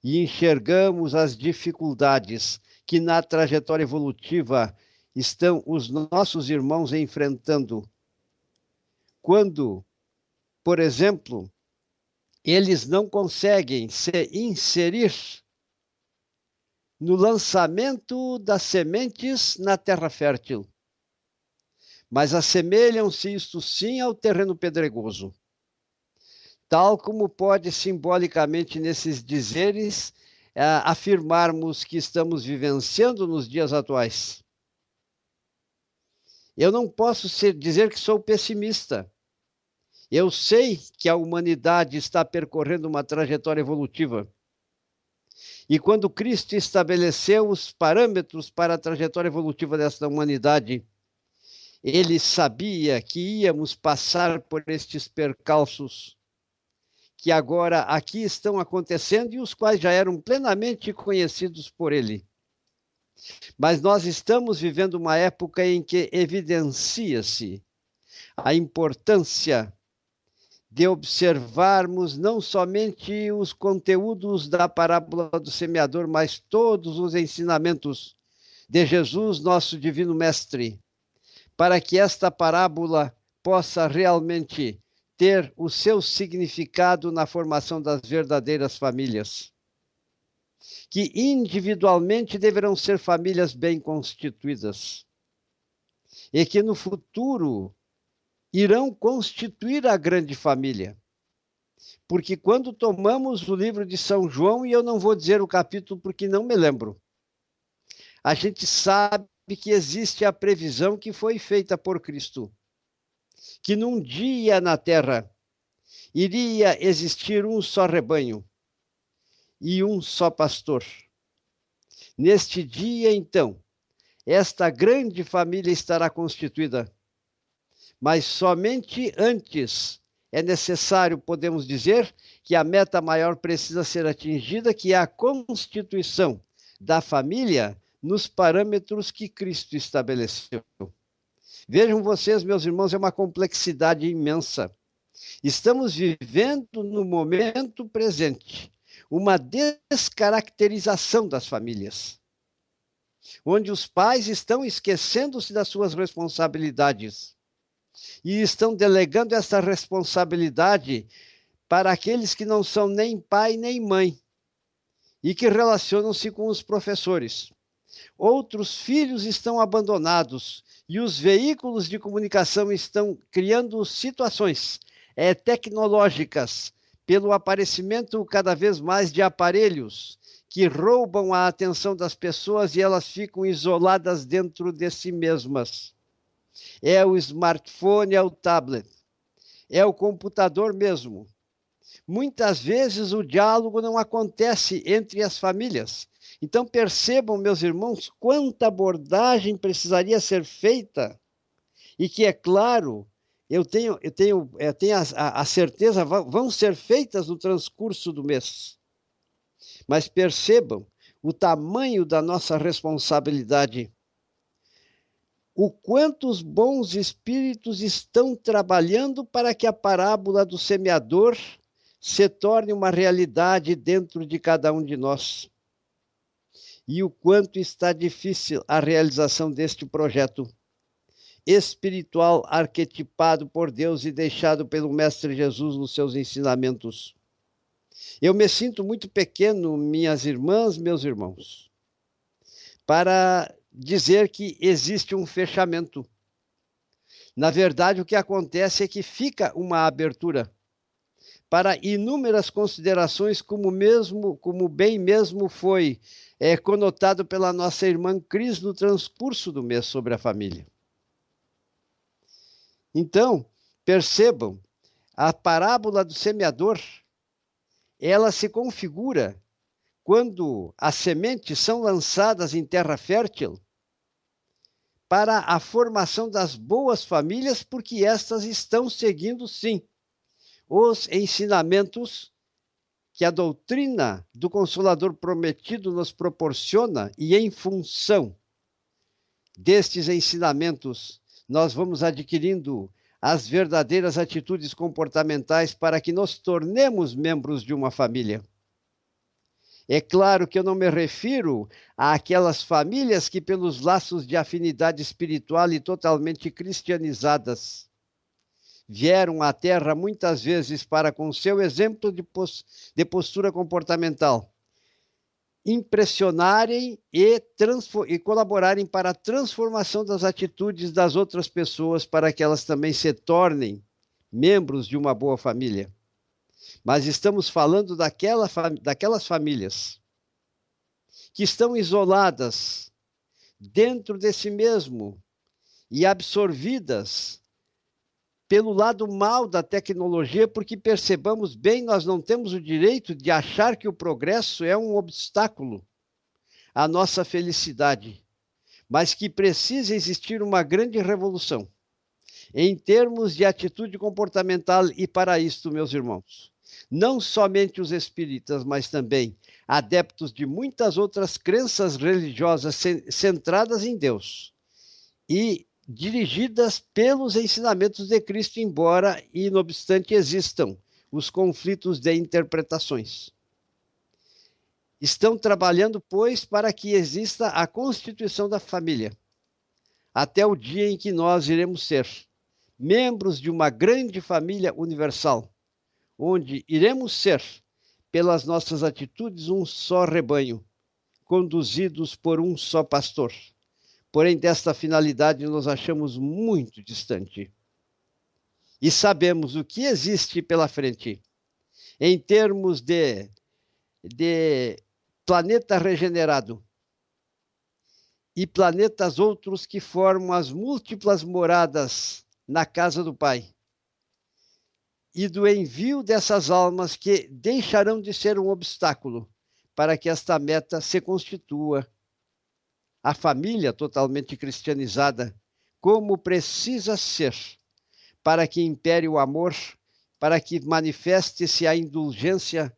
e enxergamos as dificuldades que na trajetória evolutiva estão os nossos irmãos enfrentando. Quando, por exemplo, eles não conseguem se inserir no lançamento das sementes na terra fértil, mas assemelham-se, isto sim, ao terreno pedregoso. Tal como pode simbolicamente nesses dizeres afirmarmos que estamos vivenciando nos dias atuais. Eu não posso dizer que sou pessimista. Eu sei que a humanidade está percorrendo uma trajetória evolutiva. E quando Cristo estabeleceu os parâmetros para a trajetória evolutiva desta humanidade, ele sabia que íamos passar por estes percalços que agora aqui estão acontecendo e os quais já eram plenamente conhecidos por ele. Mas nós estamos vivendo uma época em que evidencia-se a importância de observarmos não somente os conteúdos da parábola do semeador, mas todos os ensinamentos de Jesus, nosso divino mestre, para que esta parábola possa realmente ter o seu significado na formação das verdadeiras famílias, que individualmente deverão ser famílias bem constituídas, e que no futuro irão constituir a grande família. Porque quando tomamos o livro de São João, e eu não vou dizer o capítulo porque não me lembro, a gente sabe que existe a previsão que foi feita por Cristo, que num dia na terra iria existir um só rebanho e um só pastor. Neste dia, então, esta grande família estará constituída. Mas somente antes é necessário, podemos dizer, que a meta maior precisa ser atingida, que é a constituição da família nos parâmetros que Cristo estabeleceu. Vejam vocês, meus irmãos, é uma complexidade imensa. Estamos vivendo no momento presente uma descaracterização das famílias, onde os pais estão esquecendo-se das suas responsabilidades e estão delegando essa responsabilidade para aqueles que não são nem pai nem mãe e que relacionam-se com os professores. Outros filhos estão abandonados e os veículos de comunicação estão criando situações tecnológicas pelo aparecimento cada vez mais de aparelhos que roubam a atenção das pessoas e elas ficam isoladas dentro de si mesmas. É o smartphone, é o tablet, é o computador mesmo. Muitas vezes o diálogo não acontece entre as famílias. Então percebam, meus irmãos, quanta abordagem precisaria ser feita e que, é claro, eu tenho a certeza, vão ser feitas no transcurso do mês. Mas percebam o tamanho da nossa responsabilidade. o quanto os bons espíritos estão trabalhando para que a parábola do semeador se torne uma realidade dentro de cada um de nós. E o quanto está difícil a realização deste projeto espiritual arquetipado por Deus e deixado pelo Mestre Jesus nos seus ensinamentos. Eu me sinto muito pequeno, minhas irmãs, meus irmãos, para dizer que existe um fechamento. Na verdade, o que acontece é que fica uma abertura para inúmeras considerações, como bem mesmo foi conotado pela nossa irmã Cris no transcurso do mês sobre a família. Então, percebam, a parábola do semeador, ela se configura quando as sementes são lançadas em terra fértil para a formação das boas famílias, porque estas estão seguindo, sim, os ensinamentos que a doutrina do Consolador Prometido nos proporciona, e em função destes ensinamentos, nós vamos adquirindo as verdadeiras atitudes comportamentais para que nos tornemos membros de uma família. É claro que eu não me refiro àquelas famílias que, pelos laços de afinidade espiritual e totalmente cristianizadas, vieram à Terra muitas vezes para, com seu exemplo de postura comportamental, impressionarem e colaborarem para a transformação das atitudes das outras pessoas, para que elas também se tornem membros de uma boa família. Mas estamos falando daquelas famílias que estão isoladas dentro de si mesmo e absorvidas pelo lado mal da tecnologia, porque percebamos bem, nós não temos o direito de achar que o progresso é um obstáculo à nossa felicidade, mas que precisa existir uma grande revolução em termos de atitude comportamental, e para isto, meus irmãos, não somente os espíritas, mas também adeptos de muitas outras crenças religiosas centradas em Deus e dirigidas pelos ensinamentos de Cristo, embora e não obstante existam os conflitos de interpretações. Estão trabalhando, pois, para que exista a constituição da família, até o dia em que nós iremos ser membros de uma grande família universal, onde iremos ser, pelas nossas atitudes, um só rebanho, conduzidos por um só pastor. Porém, desta finalidade nos achamos muito distante. E sabemos o que existe pela frente, em termos de planeta regenerado e planetas outros que formam as múltiplas moradas na casa do Pai, e do envio dessas almas que deixarão de ser um obstáculo para que esta meta se constitua a família totalmente cristianizada, como precisa ser, para que impere o amor, para que manifeste-se a indulgência,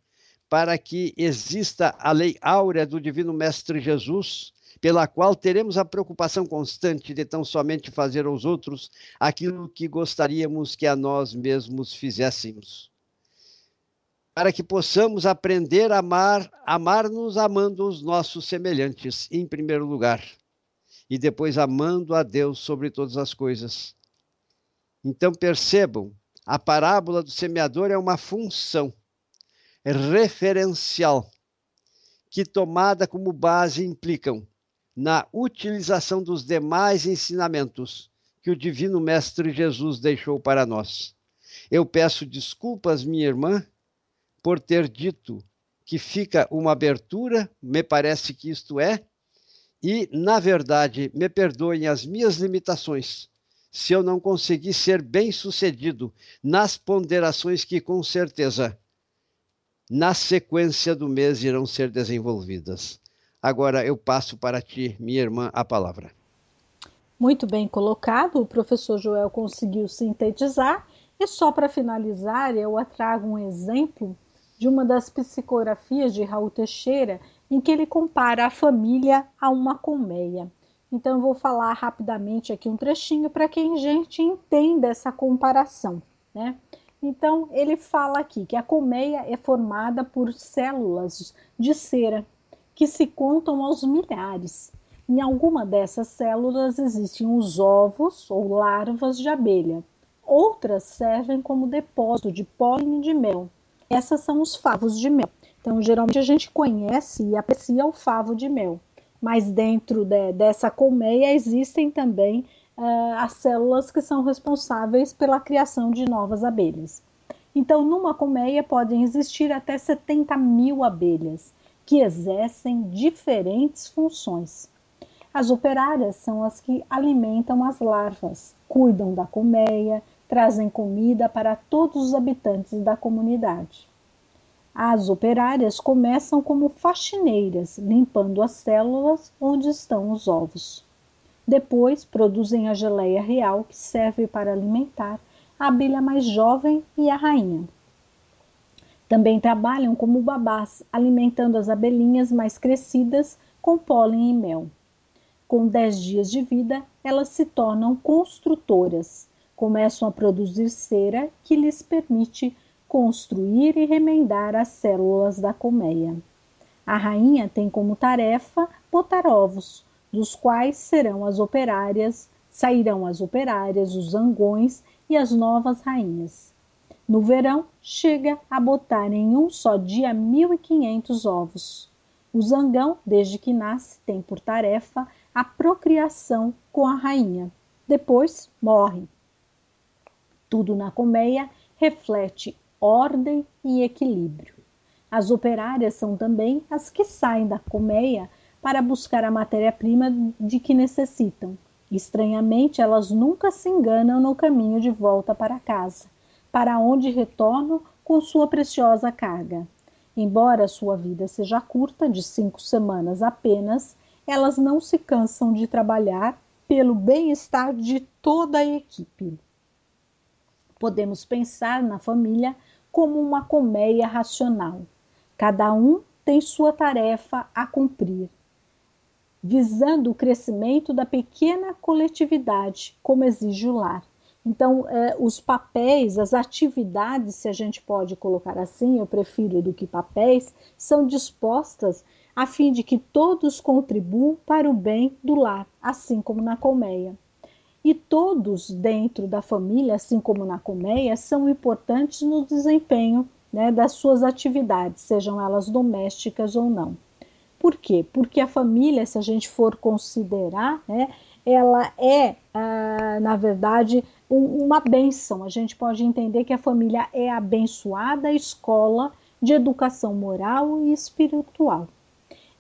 para que exista a lei áurea do Divino Mestre Jesus, pela qual teremos a preocupação constante de tão somente fazer aos outros aquilo que gostaríamos que a nós mesmos fizéssemos. Para que possamos aprender a amar-nos amando os nossos semelhantes, em primeiro lugar, e depois amando a Deus sobre todas as coisas. Então percebam, a parábola do semeador é uma função referencial, que tomada como base implicam na utilização dos demais ensinamentos que o Divino Mestre Jesus deixou para nós. Eu peço desculpas, minha irmã, por ter dito que fica uma abertura, me parece que isto é, e, na verdade, me perdoem as minhas limitações, se eu não conseguir ser bem-sucedido nas ponderações que, com certeza, na sequência do mês irão ser desenvolvidas. Agora eu passo para ti, minha irmã, a palavra. Muito bem colocado, o professor Joel conseguiu sintetizar, e só para finalizar, eu trago um exemplo de uma das psicografias de Raul Teixeira, em que ele compara a família a uma colmeia. Então, eu vou falar rapidamente aqui um trechinho para que a gente entenda essa comparação, né? Então, ele fala aqui que a colmeia é formada por células de cera que se contam aos milhares. Em alguma dessas células existem os ovos ou larvas de abelha. Outras servem como depósito de pólen de mel. Essas são os favos de mel. Então, geralmente a gente conhece e aprecia o favo de mel, mas dentro dessa colmeia existem também as células que são responsáveis pela criação de novas abelhas. Então, numa colmeia podem existir até 70 mil abelhas, que exercem diferentes funções. As operárias são as que alimentam as larvas, cuidam da colmeia, trazem comida para todos os habitantes da comunidade. As operárias começam como faxineiras, limpando as células onde estão os ovos. Depois, produzem a geleia real, que serve para alimentar a abelha mais jovem e a rainha. Também trabalham como babás, alimentando as abelhinhas mais crescidas com pólen e mel. Com 10 dias de vida, elas se tornam construtoras. Começam a produzir cera que lhes permite construir e remendar as células da colmeia. A rainha tem como tarefa botar ovos, dos quais sairão as operárias, os zangões e as novas rainhas. No verão, chega a botar em um só dia 1.500 ovos. O zangão, desde que nasce, tem por tarefa a procriação com a rainha. Depois, morre. Tudo na colmeia reflete ordem e equilíbrio. As operárias são também as que saem da colmeia para buscar a matéria-prima de que necessitam. Estranhamente, elas nunca se enganam no caminho de volta para casa, para onde retornam com sua preciosa carga. Embora sua vida seja curta, de 5 semanas apenas, elas não se cansam de trabalhar pelo bem-estar de toda a equipe. Podemos pensar na família como uma colmeia racional. Cada um tem sua tarefa a cumprir, visando o crescimento da pequena coletividade, como exige o lar. Então, os papéis, as atividades, se a gente pode colocar assim, eu prefiro do que papéis, são dispostas a fim de que todos contribuam para o bem do lar, assim como na colmeia. E todos dentro da família, assim como na colmeia, são importantes no desempenho, né, das suas atividades, sejam elas domésticas ou não. Por quê? Porque a família, se a gente for considerar, né, ela é, na verdade, uma bênção. A gente pode entender que a família é a abençoada escola de educação moral e espiritual.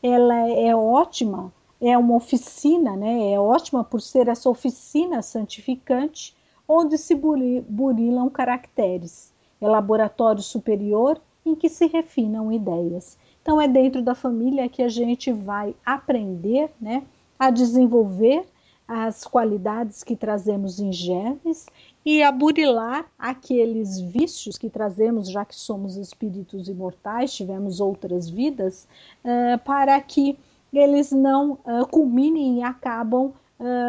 Ela é ótima, é uma oficina, né? É ótima por ser essa oficina santificante, onde se burilam caracteres. É laboratório superior em que se refinam ideias. Então, é dentro da família que a gente vai aprender, né, a desenvolver as qualidades que trazemos em germes e a burilar aqueles vícios que trazemos, já que somos espíritos imortais, tivemos outras vidas, para que eles não culminem e acabam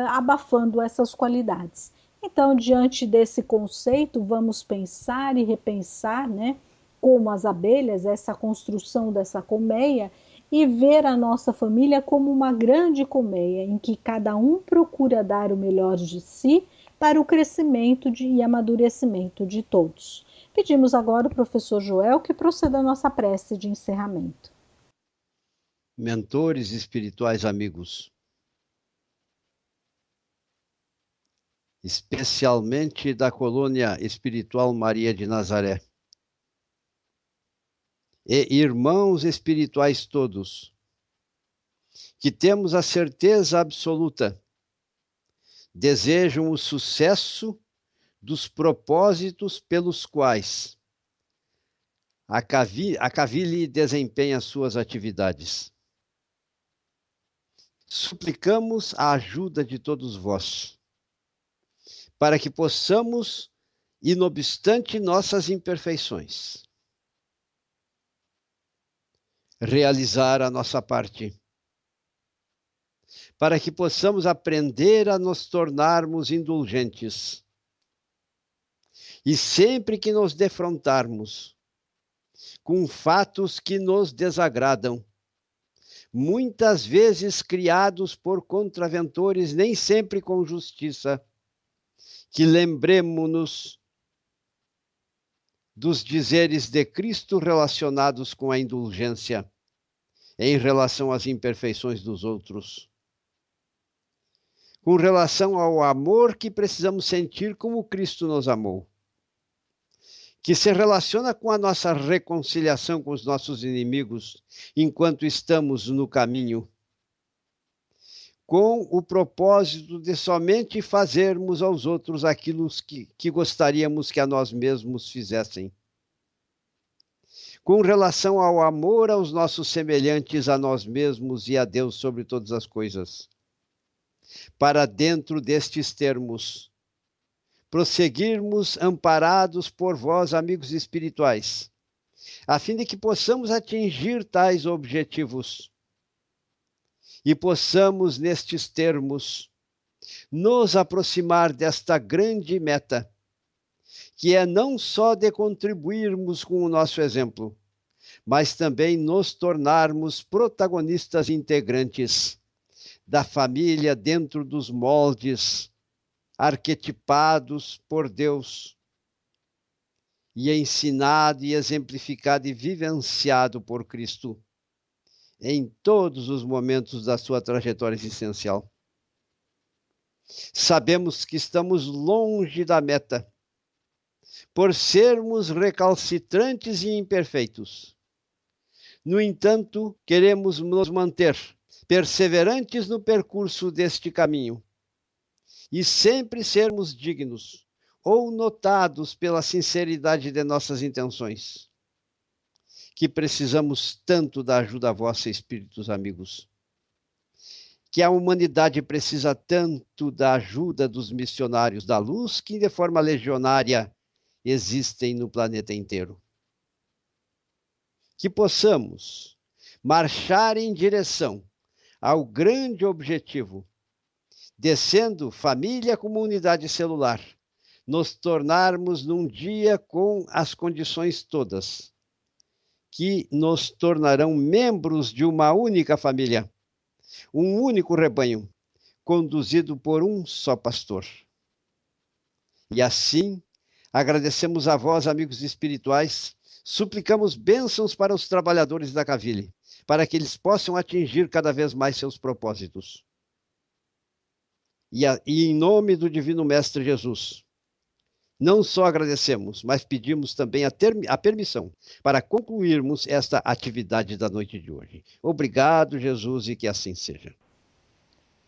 abafando essas qualidades. Então, diante desse conceito, vamos pensar e repensar, né, como as abelhas, essa construção dessa colmeia, e ver a nossa família como uma grande colmeia, em que cada um procura dar o melhor de si para o crescimento e amadurecimento de todos. Pedimos agora ao professor Joel que proceda a nossa prece de encerramento. Mentores espirituais amigos, especialmente da colônia espiritual Maria de Nazaré, e irmãos espirituais todos, que temos a certeza absoluta, desejam o sucesso dos propósitos pelos quais a Cavile desempenha suas atividades. Suplicamos a ajuda de todos vós, para que possamos, e não obstante nossas imperfeições, realizar a nossa parte, para que possamos aprender a nos tornarmos indulgentes. E sempre que nos defrontarmos com fatos que nos desagradam, muitas vezes criados por contraventores, nem sempre com justiça, que lembremo-nos dos dizeres de Cristo relacionados com a indulgência em relação às imperfeições dos outros, com relação ao amor que precisamos sentir como Cristo nos amou, que se relaciona com a nossa reconciliação com os nossos inimigos enquanto estamos no caminho, com o propósito de somente fazermos aos outros aquilo que gostaríamos que a nós mesmos fizessem. Com relação ao amor aos nossos semelhantes, a nós mesmos e a Deus sobre todas as coisas. Para dentro destes termos, prosseguirmos amparados por vós, amigos espirituais, a fim de que possamos atingir tais objetivos e possamos, nestes termos, nos aproximar desta grande meta, que é não só de contribuirmos com o nosso exemplo, mas também nos tornarmos protagonistas integrantes da família dentro dos moldes arquetipados por Deus e ensinado e exemplificado e vivenciado por Cristo em todos os momentos da sua trajetória existencial. Sabemos que estamos longe da meta, por sermos recalcitrantes e imperfeitos. No entanto, queremos nos manter perseverantes no percurso deste caminho e sempre sermos dignos ou notados pela sinceridade de nossas intenções, que precisamos tanto da ajuda vossa, espíritos amigos, que a humanidade precisa tanto da ajuda dos missionários da luz, que de forma legionária existem no planeta inteiro. Que possamos marchar em direção ao grande objetivo, descendo família como unidade celular, nos tornarmos num dia com as condições todas, que nos tornarão membros de uma única família, um único rebanho, conduzido por um só pastor. E assim, agradecemos a vós, amigos espirituais, suplicamos bênçãos para os trabalhadores da Cavile, para que eles possam atingir cada vez mais seus propósitos. E em nome do Divino Mestre Jesus, não só agradecemos, mas pedimos também a permissão para concluirmos esta atividade da noite de hoje. Obrigado, Jesus, e que assim seja.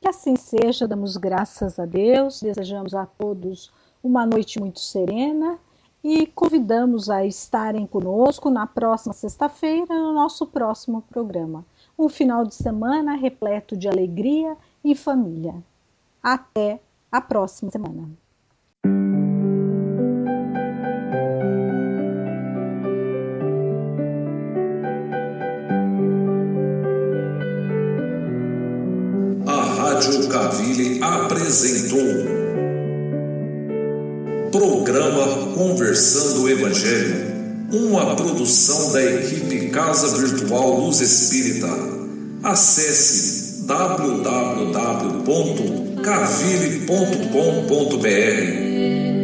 Que assim seja, damos graças a Deus, desejamos a todos uma noite muito serena e convidamos a estarem conosco na próxima sexta-feira, no nosso próximo programa. Um final de semana repleto de alegria e família. Até a próxima semana. Rádio Cavile apresentou Programa Conversando o Evangelho, uma produção da equipe Casa Virtual Luz Espírita. Acesse www.cavile.com.br.